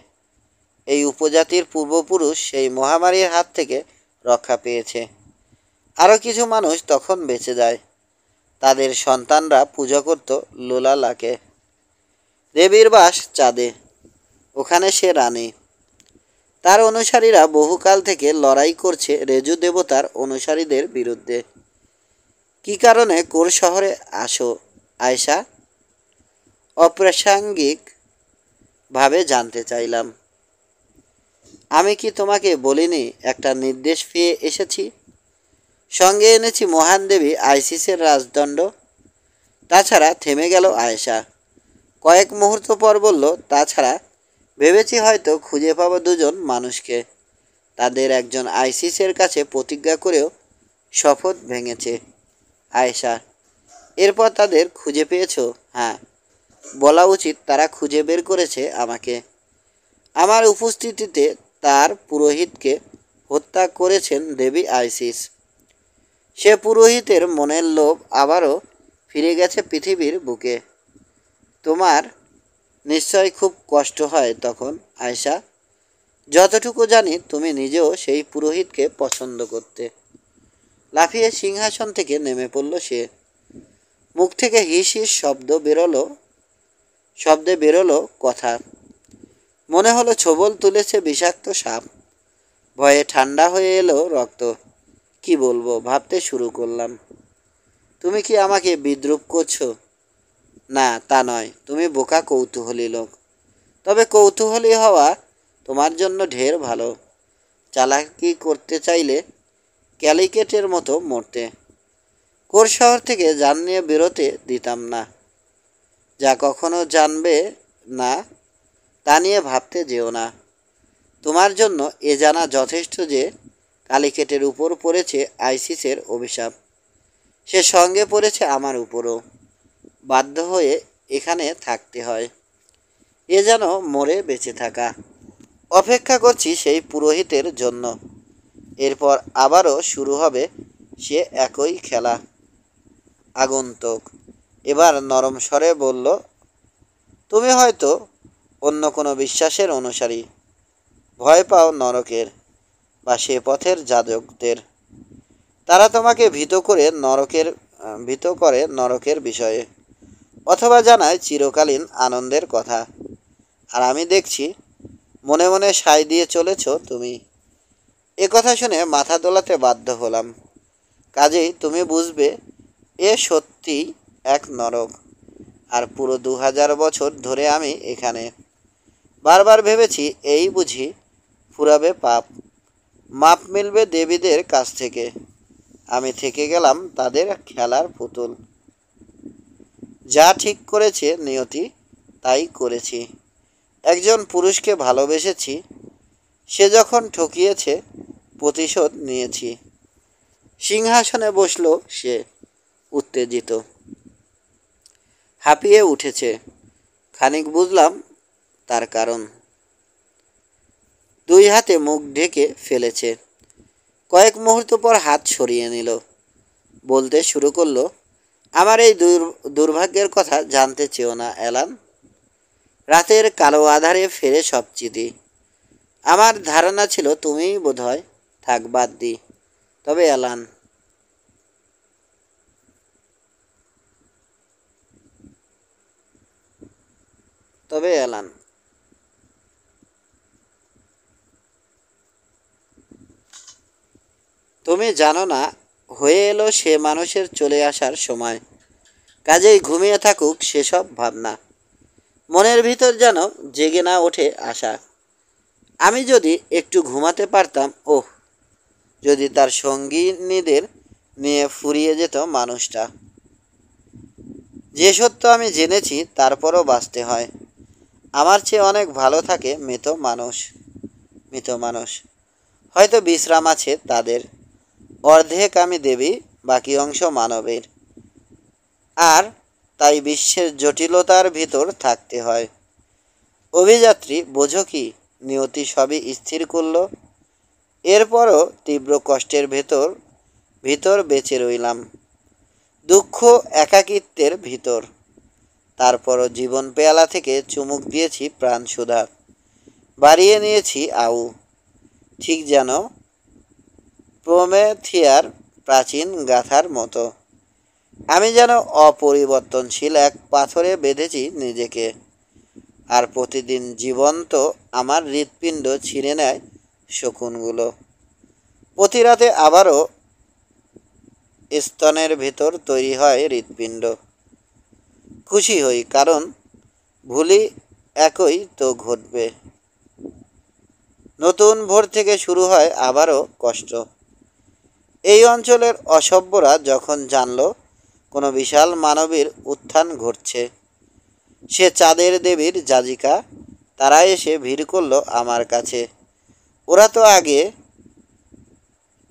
[SPEAKER 1] এই উপজাতির পূর্বপুরুষ সেই মহামারীর হাত থেকে রক্ষা পেয়েছে। আরও কিছু মানুষ তখন বেঁচে যায়। তাদের সন্তানরা পূজা করত লোলালাকে। দেবীর বাস চাঁদে, ওখানে সে রানী। তার অনুসারীরা বহুকাল থেকে লড়াই করছে রেজু দেবতার অনুসারীদের বিরুদ্ধে। কি কারণে কোর শহরে আসো আয়শা? অপ্রাসঙ্গিক ভাবে জানতে চাইলাম। আমি কি তোমাকে বলিনি একটা নির্দেশ পেয়ে এসেছি? সঙ্গে এনেছি মহান দেবী আইসিসের রাজদণ্ড। তাছাড়া থেমে গেল আয়েশা। কয়েক মুহূর্ত পর বলল, তাছাড়া ভেবেছি হয়তো খুঁজে পাবো দুজন মানুষকে। তাদের একজন আইসিসের কাছে প্রতিজ্ঞা করেও শপথ ভেঙেছে। আয়েশা, এরপর তাদের খুঁজে পেয়েছো? হ্যাঁ, বলা উচিত তারা খুঁজে বের করেছে আমাকে। আমার উপস্থিতিতে তার পুরোহিতকে হত্যা করেছেন দেবী আইসিস। সে পুরোহিতের মনের লোভ আবারও ফিরে গেছে পৃথিবীর বুকে। তোমার নিশ্চয় খুব কষ্ট হয় তখন আয়শা। যতটুকু জানি তুমি নিজেও সেই পুরোহিতকে পছন্দ করতে। লাফিয়ে সিংহাসন থেকে নেমে পড়ল সে। মুখ থেকে হিস হিস শব্দে বেরোলো কথা। মনে হলো ছোবল তুলেছে বিষাক্ত সাপ। ভয়ে ঠান্ডা হয়ে এলো রক্ত। কি বলবো ভাবতে শুরু করলাম। তুমি কি আমাকে বিদ্রূপ করছো? না, তা নয়। তুমি বোকা কৌতূহলী লোক। তবে কৌতূহলী হওয়া তোমার জন্য ঢের ভালো। চালাকি করতে চাইলে ক্যালিকেটের মতো মরতে। কোর শহর থেকে যান নিয়ে বেরোতে দিতাম না। যা কখনো জানবে না তা নিয়ে ভাবতে যেও না। তোমার জন্য এ জানা যথেষ্ট যে কালিকেটের উপর পড়েছে আইসিসের অভিশাপ। সে সঙ্গে পড়েছে আমার উপরও। বাধ্য হয়ে এখানে থাকতে হয়। এ যেন মরে বেঁচে থাকা। অপেক্ষা করছি সেই পুরোহিতের জন্য। এরপর আবারও শুরু হবে সে একই খেলা। আগন্তুক এবার নরম স্বরে বলল, তুমি হয়তো অন্য কোনো বিশ্বাসের অনুসারী। ভয় পাও নরকের বা সে পথের যাজকদের। তারা তোমাকে ভীত করে নরকের বিষয়ে, অথবা জানায় চিরকালীন আনন্দের কথা। আর আমি দেখছি মনে মনে সায় দিয়ে চলেছ তুমি। এ কথা শুনে মাথা দোলাতে বাধ্য হলাম। কাজেই তুমি বুঝবে এ সত্যি এক নরক। আর পুরো 2000 বছর ধরে আমি এখানে। বারবার ভেবেছি এই বুঝি ফুরাবে পাপ। মাপ মিলবে দেবীদের কাছ থেকে। আমি থেকে গেলাম তাদের খেলার পুতুল। যা ঠিক করেছে নিয়তি তাই করেছি। একজন পুরুষকে ভালোবেসেছি। সে যখন ঠকিয়েছে প্রতিশোধ নিয়েছি। সিংহাসনে বসল সে, উত্তেজিত, হাঁপিয়ে উঠেছে। খানিক বুঝলাম তার কারণ। দুই হাতে মুখ ঢেকে ফেলেছে। কয়েক মুহূর্ত পর হাত সরিয়ে নিল। বলতে শুরু করলো, আমার এই দুর্ভাগ্যের কথা জানতে চেও না অ্যালান। রাতের কালো আধারে ফেরে সব চিঠি। আমার ধারণা ছিল তুমিই বোধহয়। থাক, বাদ দি। তবে অ্যালান, তবে অ্যালান তুমি জানো না, হয়ে এলো সে মানুষের চলে আসার সময়। কাজেই ঘুমিয়ে থাকুক সেসব ভাবনা। মনের ভিতর যেন জেগে না ওঠে আশা। আমি যদি একটু ঘুমাতে পারতাম, ওহ, যদি তার সঙ্গিনীদের নিয়ে ফুরিয়ে যেত মানুষটা। যে সত্য আমি জেনেছি তারপরও বাঁচতে হয়। আমার চেয়ে অনেক ভালো থাকে মৃত মানুষ। হয়তো বিশ্রাম আছে তাদের। অর্ধেক আমি দেবী, বাকি অংশ মানবের। আর তাই বিশ্বের জটিলতার ভিতর থাকতে হয়। অভিযাত্রী, বোঝো কি, নিয়তি সবই স্থির করল। এরপরও তীব্র কষ্টের ভিতর বেঁচে রইলাম। দুঃখ একাকিত্বের ভিতর। তারপরও জীবন পেয়ালা থেকে চুমুক দিয়েছি প্রাণ সুধা। বাড়িয়ে নিয়েছি আউ। ঠিক যেন প্রমেথিয়ার প্রাচীন গাথার মতো। আমি যেন অপরিবর্তনশীল এক পাথরে বেঁধেছি নিজেকে। আর প্রতিদিন জীবন্ত আমার হৃৎপিণ্ড ছিঁড়ে নেয় শকুনগুলো। প্রতি রাতে আবারও স্তনের ভেতর তৈরি হয় হৃৎপিণ্ড। খুশি হই, কারণ ভুলি একই তো ঘটবে। নতুন ভোর থেকে শুরু হয় আবারও কষ্ট। এই অঞ্চলের অসভ্যরা যখন জানল কোনো বিশাল মানবীর উত্থান ঘটছে, সে চাঁদের দেবীর যাজিকা, তারা এসে ভিড় করলো আমার কাছে। ওরা তো আগে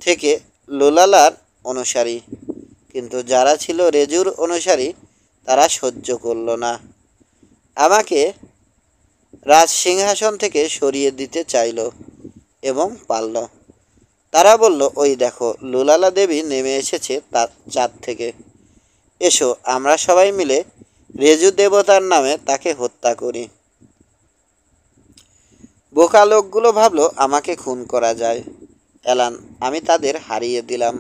[SPEAKER 1] থেকে লোলালার অনুসারী, কিন্তু যারা ছিল রেজুর অনুসারী তারা সহ্য করল না। আমাকে রাজসিংহাসন থেকে সরিয়ে দিতে চাইল এবং পারল। তারা বলল, ওই দেখো, লুলালা দেবী নেমে এসেছে তার চাঁদ থেকে। এসো, আমরা সবাই মিলে রেজু দেবতার নামে তাকে হত্যা করি। বোকা লোকগুলো ভাবলো আমাকে খুন করা যায়। অ্যালান, আমি তাদের হারিয়ে দিলাম,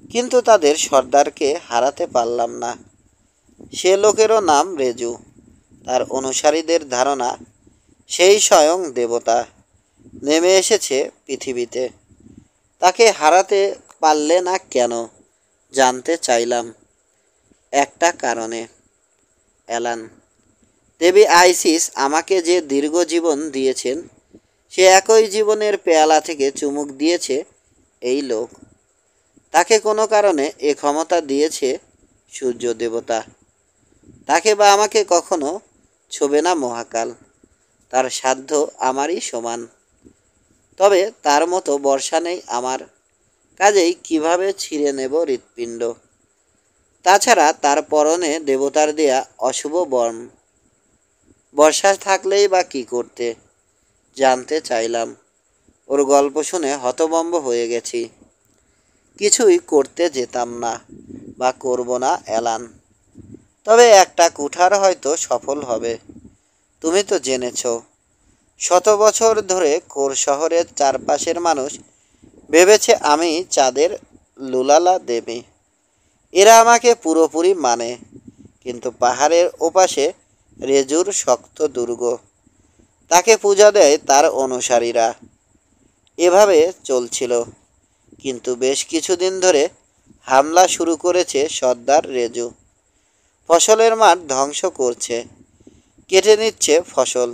[SPEAKER 1] কিন্তু তাদের সর্দারকে হারাতে পারলাম না। সে লোকেরও নাম রেজু। তার অনুসারীদের ধারণা সেই স্বয়ং দেবতা নেমে এসেছে পৃথিবীতে। তাকে হারাতে পারলে না কেন? জানতে চাইলাম। একটা কারণে, অ্যালান। দেবী আইসিস আমাকে যে দীর্ঘ জীবন দিয়েছেন, সে একই জীবনের পেয়ালা থেকে চুমুক দিয়েছে এই লোক। তাকে কোনো কারণে এ ক্ষমতা দিয়েছে সূর্য দেবতা। তাকে বা আমাকে কখনো ছোবে না মহাকাল। তার সাধ্য আমারই সমান। তবে তার মতো বর্ষা নেই আমার, কাজেই কিভাবে ছিঁড়ে নেব হৃৎপিণ্ড? তাছাড়া তার পরনে দেবতার দেয়া অশুভ বর্ণ। বর্ষা থাকলেই বা কী করতে? জানতে চাইলাম। ওর গল্প শুনে হতভম্ব হয়ে গেছি। কিছুই করতে যেতাম না বা করব না, অ্যালান। তবে একটা কুঠার হয়তো সফল হবে। তুমি তো জেনেছ, শত বছর ধরে কোর শহরের চারপাশের মানুষ ভেবেছে আমি চাঁদের লুলালা দেবী। এরা আমাকে পুরোপুরি মানে, কিন্তু পাহাড়ের ওপাশে রেজুর শক্ত দুর্গ, তাকে পূজা দেয় তার অনুসারীরা। এভাবে চলছিল, কিন্তু বেশ কিছুদিন ধরে হামলা শুরু করেছে সর্দার রেজু। ফসলের মাঠ ধ্বংস করছে, কেটে নিচ্ছে ফসল।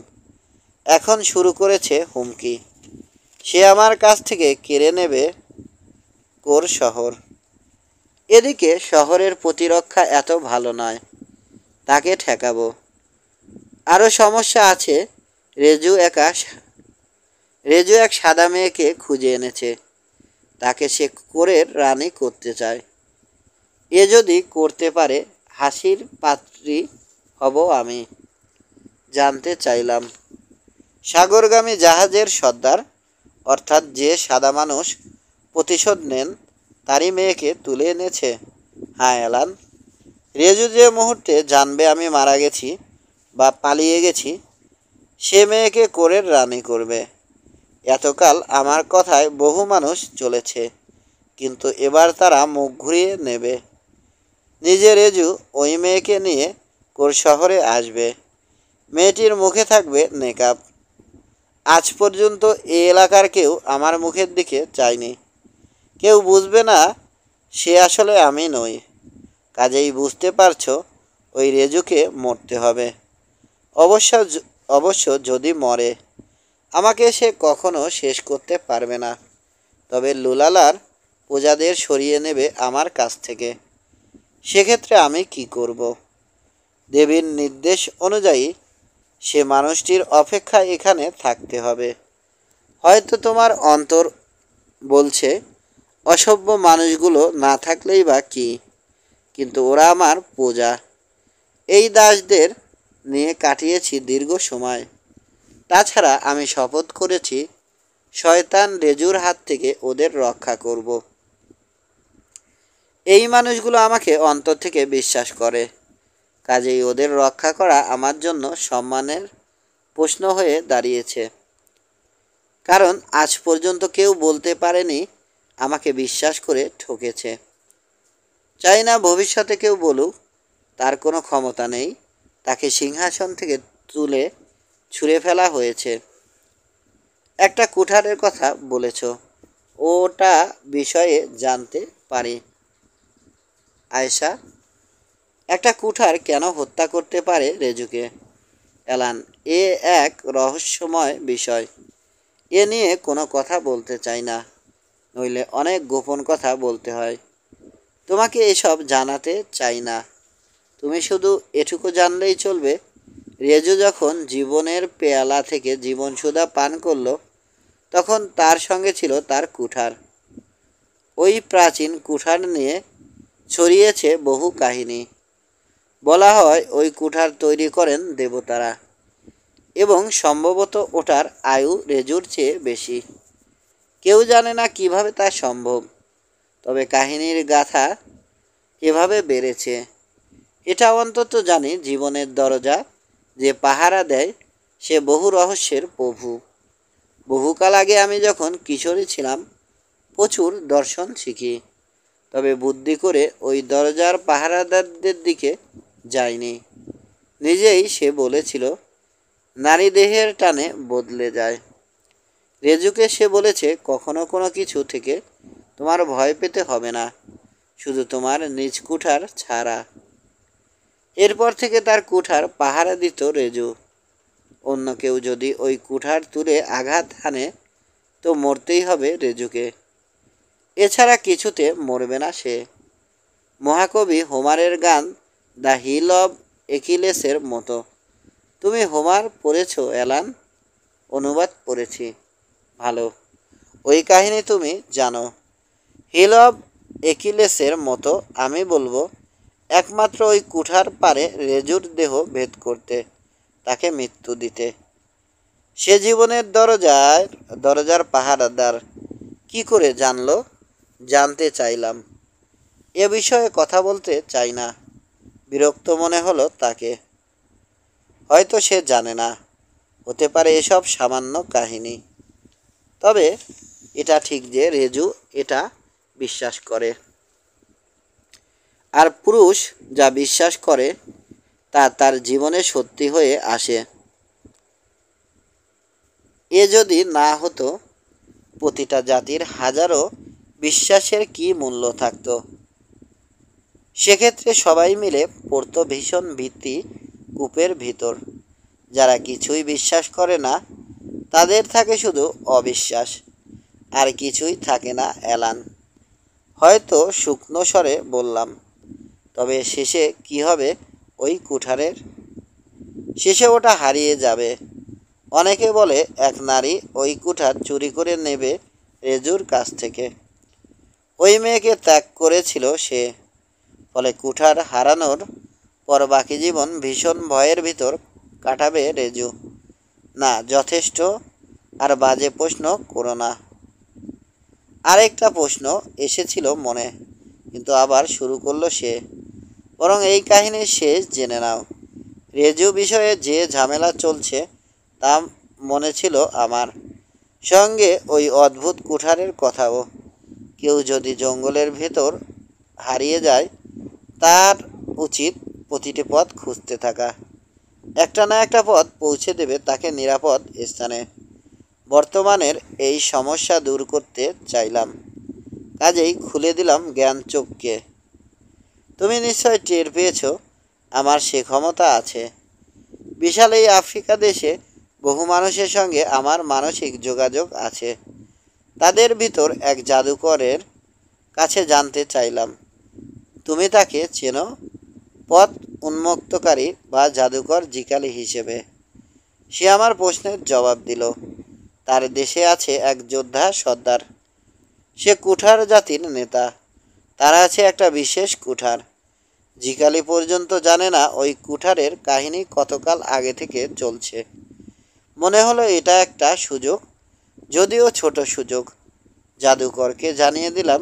[SPEAKER 1] এখন শুরু করেছে হুমকি। সে আমার কাছ থেকে কেড়ে নেবে কোর শহর। এদিকে শহরের প্রতিরক্ষা এত ভালো নয়, তাকে ঠেকাবো। আরও সমস্যা আছে। রেজু একা রেজু এক সাদা মেয়েকে খুঁজে এনেছে। তাকে সে কোরের রানী করতে চায়। এ যদি করতে পারে, হাসির পাত্রী হব আমি। জানতে চাইলাম। সাগরগামী জাহাজের সর্দার, অর্থাৎ যে সাদা মানুষ প্রতিশোধ নেন, তারই মেয়েকে তুলে এনেছে। হ্যাঁ, অ্যালান। রেজু যে মুহূর্তে জানবে আমি মারা গেছি বা পালিয়ে গেছি, সে মেয়েকে কোরের রানী করবে। এতকাল আমার কথায় বহু মানুষ চলেছে, কিন্তু এবার তারা মুখ ঘুরিয়ে নেবে। নিজে রেজু ওই মেয়েকে নিয়ে কোর শহরে আসবে। মেয়েটির মুখে থাকবে নেকাব। আজ পর্যন্ত এই এলাকার কেউ আমার মুখের দিকে চায়নি। কেউ বুঝবে না সে আসলে আমি নই। কাজেই বুঝতে পারছো, ওই রেজুকে মরতে হবে। অবশ্য অবশ্য যদি মরে, আমাকে সে কখনো শেষ করতে পারবে না। তবে লুলালার প্রজাদের সরিয়ে নেবে আমার কাছ থেকে। সেক্ষেত্রে আমি কি করব? দেবীর নির্দেশ অনুযায়ী সে মানুষটির অপেক্ষায় এখানে থাকতে হবে। হয়তো তোমার অন্তর বলছে অসভ্য মানুষগুলো না থাকলেই বা কী, কিন্তু ওরা আমার প্রজা। এই দাসদের নিয়ে কাটিয়েছি দীর্ঘ সময়। তাছাড়া আমি শপথ করেছি শয়তান রেজুর হাত থেকে ওদের রক্ষা করব। এই মানুষগুলো আমাকে অন্তর থেকে বিশ্বাস করে, কাজেই ওদের রক্ষা করা আমার জন্য সম্মানের প্রশ্ন হয়ে দাঁড়িয়েছে। কারণ আজ পর্যন্ত কেউ বলতে পারেনি আমাকে বিশ্বাস করে ঠকেছে। চাই না ভবিষ্যতে কেউ বলুক তার কোনো ক্ষমতা নেই, তাকে সিংহাসন থেকে তুলে ছুঁড়ে ফেলা হয়েছে। একটা কুঠারের কথা বলেছ, ওটা বিষয়ে জানতে পারি। আয়েশা, একটা কুঠার কেন হত্যা করতে পারে রেজুকে? অ্যালান, এ এক রহস্যময় বিষয়। এ নিয়ে কোনো কথা বলতে চাই না, নইলে অনেক গোপন কথা বলতে হয়। তোমাকে এসব জানাতে চাই না। তুমি শুধু এটুকু জানলেই চলবে, রেজু যখন জীবনের পেয়ালা থেকে জীবন সুধা পান করলো, তখন তার সঙ্গে ছিল তার কুঠার। ওই প্রাচীন কুঠার নিয়ে ছড়িয়েছে বহু কাহিনী। বলা হয় ওই কুঠার তৈরি করেন দেবতারা, এবং সম্ভবত ওটার আয়ু রেজুর চেয়ে বেশি। কেউ জানে না কিভাবে তা সম্ভব, তবে কাহিনীর গাথা এভাবে বেড়েছে। এটা অন্তত জানি, জীবনের দরজা যে পাহারা দেয় সে বহু রহস্যের প্রভু। বহুকাল আগে আমি যখন কিশোরী ছিলাম, প্রচুর দর্শন শিখি, তবে বুদ্ধি করে ওই দরজার পাহারাদারদের দিকে যায়নি। নিজেই সে বলেছিল, নারী দেহের টানে বদলে যায়। রেজুকে সে বলেছে, কখনো কোনো কিছু থেকে তোমার ভয় পেতে হবে না, শুধু তোমার নিজ কুঠার ছাড়া। এরপর থেকে তার কুঠার পাহারা দিত রেজু। অন্য কেউ যদি ওই কুঠার তুলে আঘাত হানে, তো মরতেই হবে রেজুকে। এছাড়া কিছুতে মরবে না সে। মহাকবি হোমারের গান দ্য হিল অব একিলেসের মতো। তুমি হোমার পড়েছ অ্যালান? অনুবাদ পড়েছি। ভালো। ওই কাহিনী তুমি জানো। হিল অব একিলেসের মতো আমি বলবো, একমাত্র ওই কুঠার পারে রেজুর দেহ ভেদ করতে, তাকে মৃত্যু দিতে। সে জীবনের দরজার পাহারাদার। কি করে জানলো? জানতে চাইলাম। এ বিষয়ে কথা বলতে চাই না। বিরক্ত মনে হলো তাকে। হয়তো সে জানে না, হতে পারে এসব সামান্য কাহিনী। তবে এটা ঠিক যে রেজু এটা বিশ্বাস করে। আর পুরুষ যা বিশ্বাস করে তা তার জীবনে সত্যি হয়ে আসে। এ যদি না হতো, প্রতিটা জাতির হাজারো বিশ্বাসের কি মূল্য থাকতো? সেক্ষেত্রে সবাই মিলে পড়তো ভীষণ ভীতি কূপের ভিতর। যারা কিছুই বিশ্বাস করে না, তাদের থাকে শুধু অবিশ্বাস, আর কিছুই থাকে না অ্যালান। হয়তো শুকনো স্বরে বললাম, তবে শেষে কি হবে ওই কুঠারের? শেষে ওটা হারিয়ে যাবে। অনেকে বলে এক নারী ওই কুঠার চুরি করে নেবে রেজুর কাছ থেকে। ওই মেয়েকে ত্যাগ করেছিল সে, ফলে কুঠার হারানোর পর বাকি জীবন ভীষণ ভয়ের ভিতর কাটাবে রেজু। না, যথেষ্ট। আর বাজে প্রশ্ন করো না। আরেকটা প্রশ্ন এসেছিল মনে, কিন্তু আবার শুরু করলো সে। বরং এই কাহিনীর শেষ জেনে নাও। রেজু বিষয়ে যে ঝামেলা চলছে তা মনে ছিল আমার, সঙ্গে ওই অদ্ভুত কুঠারের কথাও। কেউ যদি জঙ্গলের ভেতর হারিয়ে যায়, তার উচিত প্রতিটি পথ খুঁজতে থাকা। একটা না একটা পথ পৌঁছে দেবে তাকে নিরাপদ স্থানে। বর্তমানের এই সমস্যা দূর করতে চাইলাম, কাজেই খুলে দিলাম জ্ঞান চোখকে। তুমি নিশ্চয় টের পেয়েছ আমার সে ক্ষমতা আছে। বিশাল এই আফ্রিকা দেশে বহু মানুষের সঙ্গে আমার মানসিক যোগাযোগ আছে। তাদের ভিতর এক জাদুকরের কাছে জানতে চাইলাম, তুমি তাকে চেনো? পথ উন্মুক্তকারী বা জাদুকর জিকালি হিসেবে। সে আমার প্রশ্নের জবাব দিল, তার দেশে আছে এক যোদ্ধা সর্দার। সে কুঠার জাতির নেতা। তার আছে একটা বিশেষ কুঠার। জিকালি পর্যন্ত জানে না ওই কুঠারের কাহিনী কতকাল আগে থেকে চলছে। মনে হলো এটা একটা সুযোগ, যদিও ছোট সুযোগ। জাদুকরকে জানিয়ে দিলাম,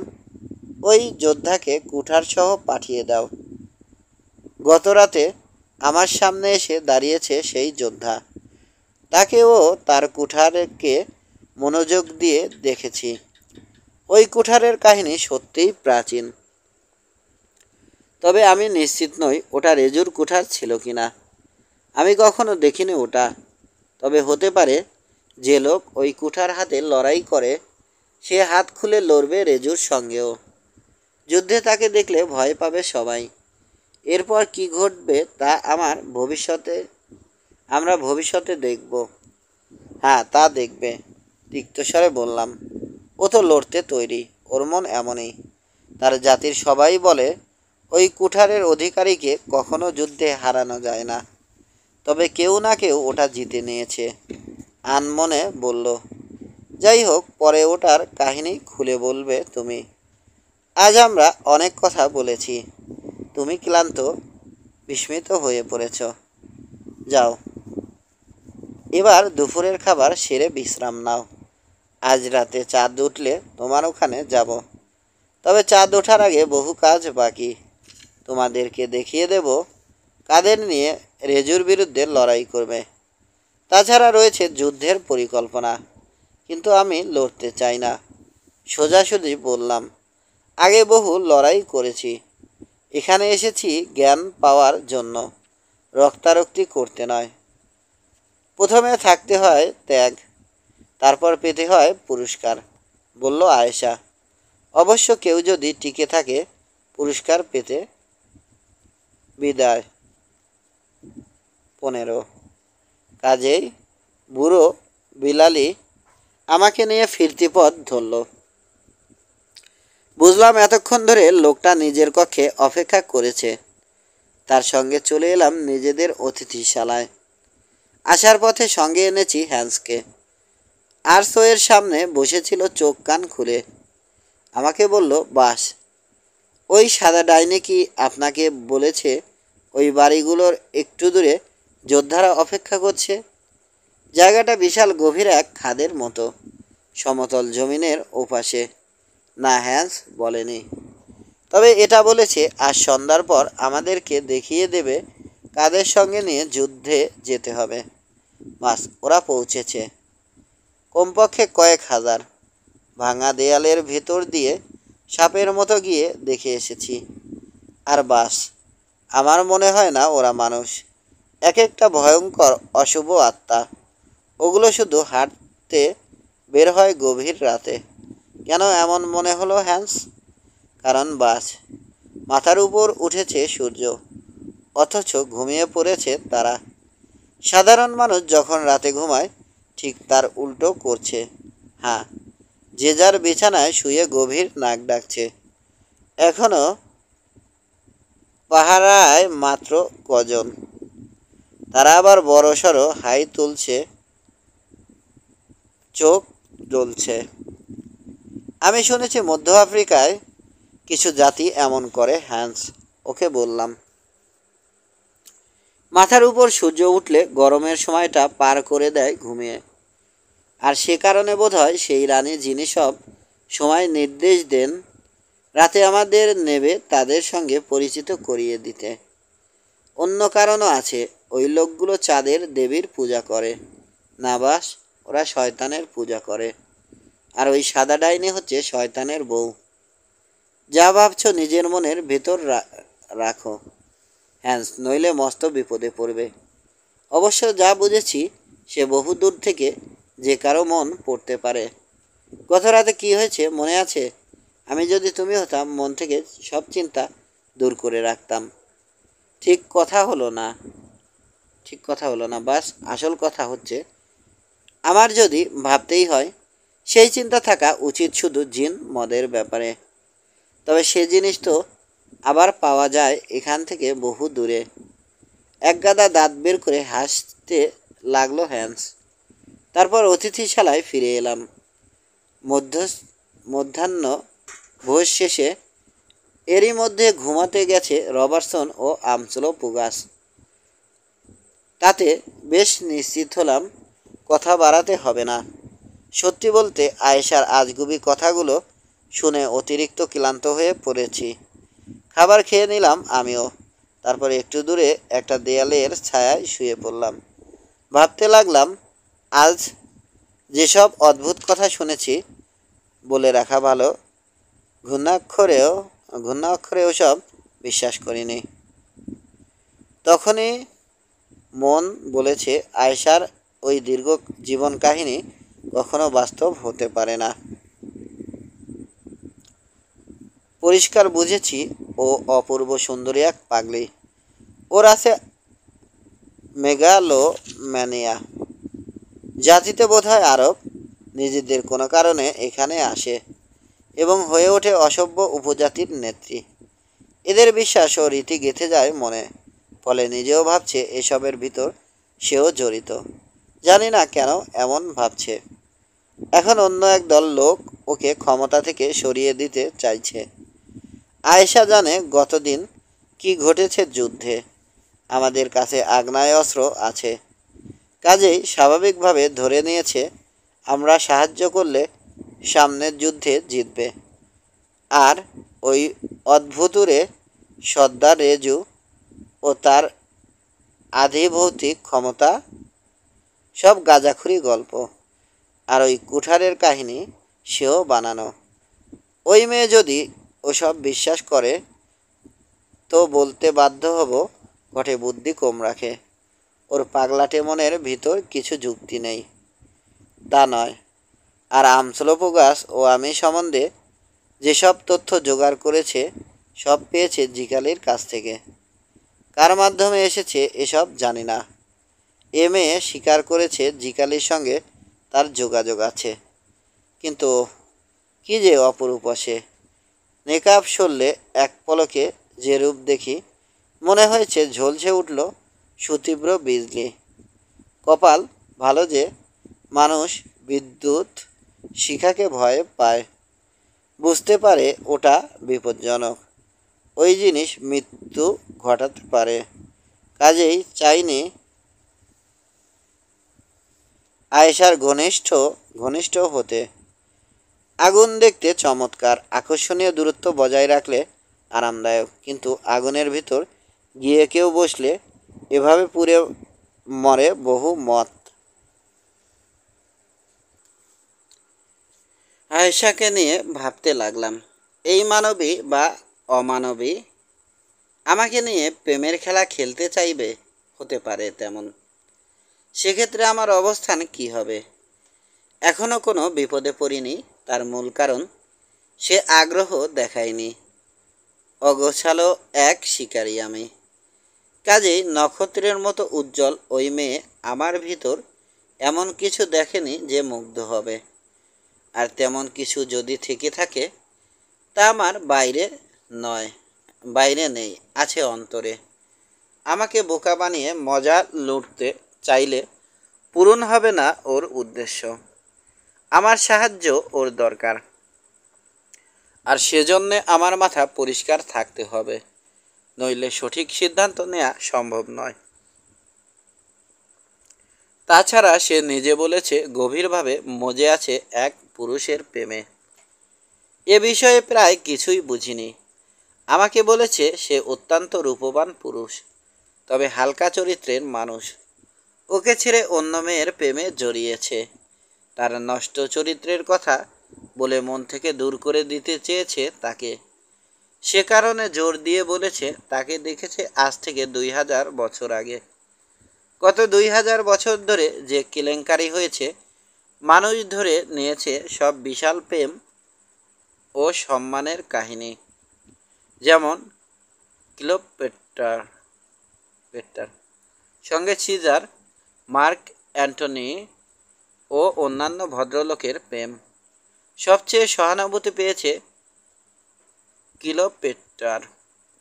[SPEAKER 1] ওই যোদ্ধাকে কুঠার সহ পাঠিয়ে দাও। গত রাতে আমার সামনে এসে দাঁড়িয়েছে সেই যোদ্ধা। তাকেও তার কুঠারকে মনোযোগ দিয়ে দেখেছি। ওই কুঠারের কাহিনী সত্যিই প্রাচীন, তবে আমি নিশ্চিত নই ওটা রেজুর কুঠার ছিল কি না। আমি কখনো দেখিনি ওটা। তবে হতে পারে যে লোক ওই কুঠার হাতে লড়াই করে সে হাত খুলে লড়বে রেজুর সঙ্গেও। যুদ্ধে তাকে দেখলে ভয় পাবে সবাই। এরপর কি ঘটবে তা আমরা ভবিষ্যতে দেখব। হ্যাঁ, তা দেখবে, তিক্তস্বরে বললাম। ও তো লড়তে তৈরি, ওর মন এমনই। তার জাতির সবাই বলে ওই কুঠারের অধিকারীকে কখনো যুদ্ধে হারানো যায় না। তবে কেউ না কেউ ওটা জিতে নিয়েছে, আনমনে বলল। যাই হোক, পরে ওটার কাহিনী খুলে বলবে তুমি। আজ আমরা অনেক কথা বলেছি, তুমি ক্লান্ত, বিস্মিত হয়ে পড়েছ। যাও, এবার দুপুরের খাবার সেরে বিশ্রাম নাও। আজ রাতে চাঁদ উঠলে তোমার ওখানে যাব। তবে চাঁদ ওঠার আগে বহু কাজ বাকি। তোমাদেরকে দেখিয়ে দেব কাদের নিয়ে রেজুর বিরুদ্ধে লড়াই করবে। তাছাড়া রয়েছে যুদ্ধের পরিকল্পনা, কিন্তু আমি লড়তে চাই না, সোজাসুজি বললাম। আগে বহু লড়াই করেছি। এখানে এসেছি জ্ঞান পাওয়ার জন্য, রক্তারক্তি করতে নয়। প্রথমে থাকতে হয় ত্যাগ, তারপর পেতে হয় পুরস্কার, বলল আয়েশা। অবশ্য কেউ যদি টিকে থাকে পুরস্কার পেতে। বিদায়। 15। কাজেই বুড়ো বিলালি আমাকে নিয়ে ফিরতি পথ ধরল। বুঝলাম এতক্ষণ ধরে লোকটা নিজের কক্ষে অপেক্ষা করেছে। তার সঙ্গে চলে এলাম নিজেদের অতিথিশালায়। আসার পথে সঙ্গে এনেছি হ্যান্সকে। আরশোয়ের সামনে বসেছিল চোখ কান খুলে। আমাকে বলল, বাস, ওই সাদা ডাইনি কি আপনাকে বলেছে ওই বাড়িগুলোর একটু দূরে যোদ্ধারা অপেক্ষা করছে? জায়গাটা বিশাল গভীর এক খাদের মতো, সমতল জমিনের ওপাশে। না, হ্যান্স বলেনি। তবে এটা বলেছে আজ সন্ধ্যার পর আমাদেরকে দেখিয়ে দেবে কাদের সঙ্গে নিয়ে যুদ্ধে যেতে হবে। বাস, ওরা পৌঁছেছে। কমপক্ষে কয়েক হাজার। ভাঙা দেয়ালের ভেতর দিয়ে সাপের মতো গিয়ে দেখে এসেছি। আর বাস, আমার মনে হয় না ওরা মানুষ। এক একটা ভয়ঙ্কর অশুভ আত্মা। ওগুলো শুধু হাঁটতে বের হয় গভীর রাতে। কেন এমন মনে হলো হ্যান্স? কারণ বাস, মাথার উপর উঠেছে সূর্য, অথচ ঘুমিয়ে পড়েছে তারা। সাধারণ মানুষ যখন রাতে ঘুমায় ঠিক তার উল্টো করছে। হ্যাঁ, যে যার বিছানায় শুয়ে গভীর নাক ডাকছে। এখনো পাহারায় মাত্র কজন। তারা আবার বড়সড় হাই তুলছে, চোখ জ্বলছে। আমি শুনেছি মধ্য আফ্রিকায় কিছু জাতি এমন করে হ্যান্স, ওকে বললাম। মাথার উপর সূর্য উঠলে গরমের সময়টা পার করে দেয় ঘুমিয়ে। আর সে কারণে বোধহয় সেই রানী যিনি সব সময় নির্দেশ দেন রাতে আমাদের নেবে তাদের সঙ্গে পরিচিত করিয়ে দিতে। অন্য কারণও আছে। ওই লোকগুলো চাঁদের দেবীর পূজা করে না বাস, ওরা শয়তানের পূজা করে। আর ওই সাদা ডাইনি হচ্ছে শয়তানের বউ। যা ভাবছ নিজের মনের ভেতর রাখো হ্যান্স, নইলে মস্ত বিপদে পড়বে। অবশ্য যা বুঝেছি সে বহু দূর থেকে যে কারো মন পড়তে পারে। গত রাতে কী হয়েছে মনে আছে? আমি যদি তুমি হতাম মন থেকে সব চিন্তা দূর করে রাখতাম। ঠিক কথা হলো না, ঠিক কথা হলো না বাস। আসল কথা হচ্ছে আমার যদি ভাবতেই হয় সেই চিন্তা থাকা উচিত শুধু জিন মদের ব্যাপারে। তবে সে জিনিস তো আবার পাওয়া যায় এখান থেকে বহু দূরে। একগাদা দাঁত বের করে হাসতে লাগলো হ্যান্স। তারপর অতিথিশালায় ফিরে এলাম। মধ্যাহ্ন ভোজ শেষে এরই মধ্যে ঘুমাতে গেছে রবার্টসন ও আমসলো পুগাস। তাতে বেশ নিশ্চিত হলাম কথা বাড়াতে হবে না। সত্যি বলতে আয়েশার আজগুবি কথাগুলো শুনে অতিরিক্ত ক্লান্ত হয়ে পড়েছি। খাবার খেয়ে নিলাম আমিও। তারপর একটু দূরে একটা দেয়ালের ছায়ায় শুয়ে পড়লাম। ভাবতে লাগলাম আজ যেসব অদ্ভুত কথা শুনেছি, বলে রাখা ভালো, ঘূর্ণাক্ষরেও সব বিশ্বাস করিনি। তখনই মন বলেছে আয়েশার ওই দীর্ঘ জীবন কাহিনী কখনো বাস্তব হতে পারে না। পরিষ্কার বুঝেছি ও অপূর্ব সুন্দরী এক পাগলি। ওর আছে মেগালোম্যানিয়া। জাতিতে বোধহয় আরব। নিজেদের কোনো কারণে এখানে আসে এবং হয়ে ওঠে অসভ্য উপজাতির নেত্রী। এদের বিশ্বাস ও রীতি গেঁথে যায় মনে, ফলে নিজেও ভাবছে এসবের ভিতর সেও জড়িত। জানি না কেন এমন ভাবছে। এখন অন্য এক দল লোক ওকে ক্ষমতা থেকে সরিয়ে দিতে চাইছে। আয়েশা জানে গতদিন কি ঘটেছে যুদ্ধে। আমাদের কাছে আগ্নেয়াস্ত্র আছে, কাজেই স্বাভাবিকভাবে ধরে নিয়েছে আমরা সাহায্য করলে সামনের যুদ্ধে জিতবে। আর ওই অদ্ভুতুরে সর্দার রেজু ও তার আধিভৌতিক ক্ষমতা সব গাঁজাখুরি গল্প। আর ওই কুঠারের কাহিনী সেও বানানো। ওই মেয়ে যদি ওসব বিশ্বাস করে তো বলতে বাধ্য হব ঘটে বুদ্ধি কম রাখে। ওর পাগলাটে মনের ভিতর কিছু যুক্তি নেই, তা নয়। আর আমসলপু গাছ ও আমি সম্বন্ধে যেসব তথ্য জোগাড় করেছে সব পেয়েছে জিকালির কাছ থেকে। কার মাধ্যমে এসেছে এসব জানি না। এ মেয়ে স্বীকার করেছে জিকালির সঙ্গে তার যোগাযোগ আছে। কিন্তু কি যে অপরূপ সে! নেকাব সরলে এক পলকে যে রূপ দেখি, মনে হয়েছে ঝলসে উঠল সুতীব্র বিজলি। কপাল ভালো যে মানুষ বিদ্যুৎ শিখাকে ভয় পায়, বুঝতে পারে ওটা বিপজ্জনক। ওই জিনিস মৃত্যু ঘটাতে পারে। কাজেই চাইনি আয়েশার ঘনিষ্ঠ হতে। আগুন দেখতে চমৎকার, আকর্ষণীয় দূরত্ব বজায় রাখলে আরামদায়ক, কিন্তু আগুনের ভিতর গিয়ে কেউ বসলে এভাবে পুড়ে মরে বহু মত। আয়েশাকে নিয়ে ভাবতে লাগলাম, এই মানবী বা অমানবী আমাকে নিয়ে প্রেমের খেলা খেলতে চাইবে, হতে পারে তেমন। সেক্ষেত্রে আমার অবস্থান কি হবে? এখনও কোনো বিপদে পড়িনি। তার মূল কারণ সে আগ্রহ দেখায়নি। অগোছালো এক শিকারী আমি। কাজেই নক্ষত্রের মতো উজ্জ্বল ওই মেয়ে আমার ভিতর এমন কিছু দেখেনি যে মুগ্ধ হবে। আর তেমন কিছু যদি থেকে থাকে তা আমার বাইরে নেই, আছে অন্তরে। আমাকে বোকা বানিয়ে মজা লুটতে চাইলে পূরণ হবে না ওর উদ্দেশ্য। আমার সাহায্য ওর দরকার, আর সেজন্যে আমার মাথা পরিষ্কার থাকতে হবে, নইলে সঠিক সিদ্ধান্ত নেওয়া সম্ভব নয়। তাছাড়া সে নিজে বলেছে গভীরভাবে মজে আছে এক পুরুষের প্রেমে। এ বিষয়ে প্রায় কিছুই বুঝিনি। আমাকে বলেছে সে অত্যন্ত রূপবান পুরুষ, তবে হালকা চরিত্রের মানুষ। ওকে ছেড়ে অন্য মেয়ের প্রেমে জড়িয়েছে। তার নষ্ট চরিত্রের কথা বলে মন থেকে দূর করে দিতে চেয়েছে তাকে। সে কারণে জোর দিয়ে বলেছে তাকে দেখেছে আজ থেকে 2000 বছর আগে। গত 2000 বছর ধরে যে কেলেঙ্কারি হয়েছে, মানুষ ধরে নিয়েছে সব বিশাল প্রেম ও সম্মানের কাহিনী, যেমন ক্লিওপেট্রার সঙ্গে সিজার, মার্ক অ্যান্টনি ও অন্যান্য ভদ্রলোকের প্রেম। সবচেয়ে সহানুভূতি পেয়েছে ক্লিওপেট্রার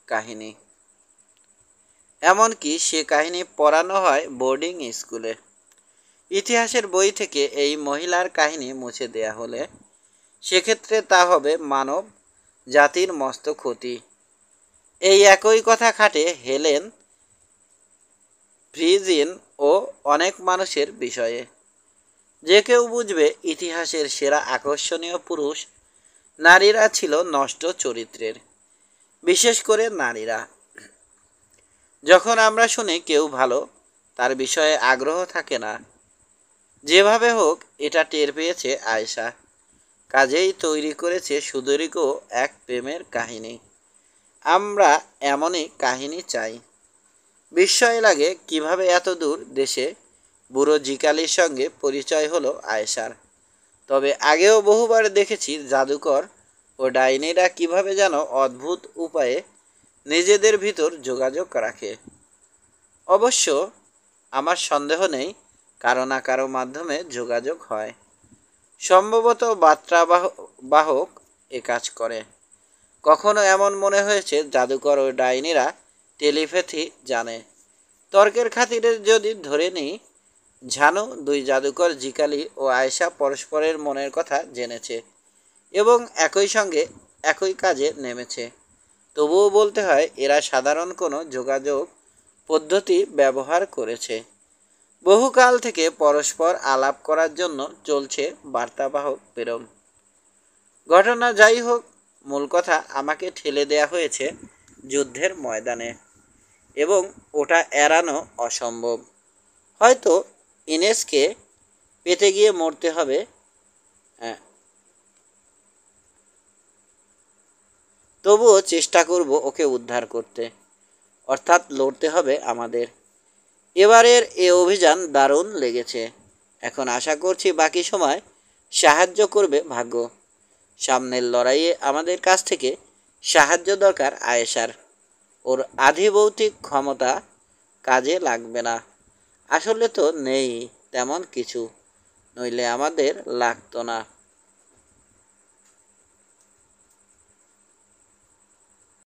[SPEAKER 1] কাহিনী। এমনকি সে কাহিনী পড়ানো হয় বোর্ডিং স্কুলে। ইতিহাসের বই থেকে এই মহিলার কাহিনী মুছে দেয়া হলে সেক্ষেত্রে তা হবে মানব জাতির মস্ত ক্ষতি। এই একই কথা খাটে হেলেন ফ্রিজিন ও অনেক মানুষের বিষয়ে। যে কেউ বুঝবে ইতিহাসের সেরা আকর্ষণীয় পুরুষ নারীরা ছিল নষ্ট চরিত্রের, বিশেষ করে নারীরা। যখন আমরা শুনি কেউ ভালো, তার বিষয়ে আগ্রহ থাকে না। যেভাবে হোক এটা টের পেয়েছে আয়েশা, কাজেই তৈরি করেছে সুদীর্ঘ এক প্রেমের কাহিনী। আমরা এমনই কাহিনী চাই। বিস্ময় লাগে কিভাবে এত দূর দেশে বুড়ো জিকালির সঙ্গে পরিচয় হলো আয়েশার। তবে আগেও বহুবার দেখেছি জাদুকর ও ডাইনিরা কিভাবে যেন অদ্ভুত উপায়ে নিজেদের ভিতর যোগাযোগ রাখে। অবশ্য আমার সন্দেহ নেই কারো না কারো মাধ্যমে যোগাযোগ হয়। সম্ভবত বার্তা বাহক এ কাজ করে। কখনো এমন মনে হয়েছে জাদুকর ও ডাইনিরা টেলিপ্যাথি জানে। তর্কের খাতিরে যদি ধরে নিই, ঝানু দুই জাদুকর জিকালি ও আয়েশা পরস্পরের মনের কথা জেনেছে এবং একই সঙ্গে একই কাজে নেমেছে, তবুও বলতে হয় এরা সাধারণ কোনো যোগাযোগ পদ্ধতি ব্যবহার করেছে। বহুকাল থেকে পরস্পর আলাপ করার জন্য চলছে বার্তাবাহক প্রেরণ। ঘটনা যাই হোক, মূল কথা আমাকে ঠেলে দেয়া হয়েছে যুদ্ধের ময়দানে এবং ওটা এড়ানো অসম্ভব। হয়তো ইনেসকে পেতে গিয়ে মরতে হবে, তবুও চেষ্টা করব ওকে উদ্ধার করতে। অর্থাৎ লড়তে হবে আমাদের। এবারের এ অভিযান দারুণ লেগেছে। এখন আশা করছি বাকি সময় সাহায্য করবে ভাগ্য। সামনের লড়াইয়ে আমাদের কাছ থেকে সাহায্য দরকার আয়েশার। ওর আধিভৌতিক ক্ষমতা কাজে লাগবে না। আসলে তো নেই তেমন কিছু, নইলে আমাদের লাগতো না।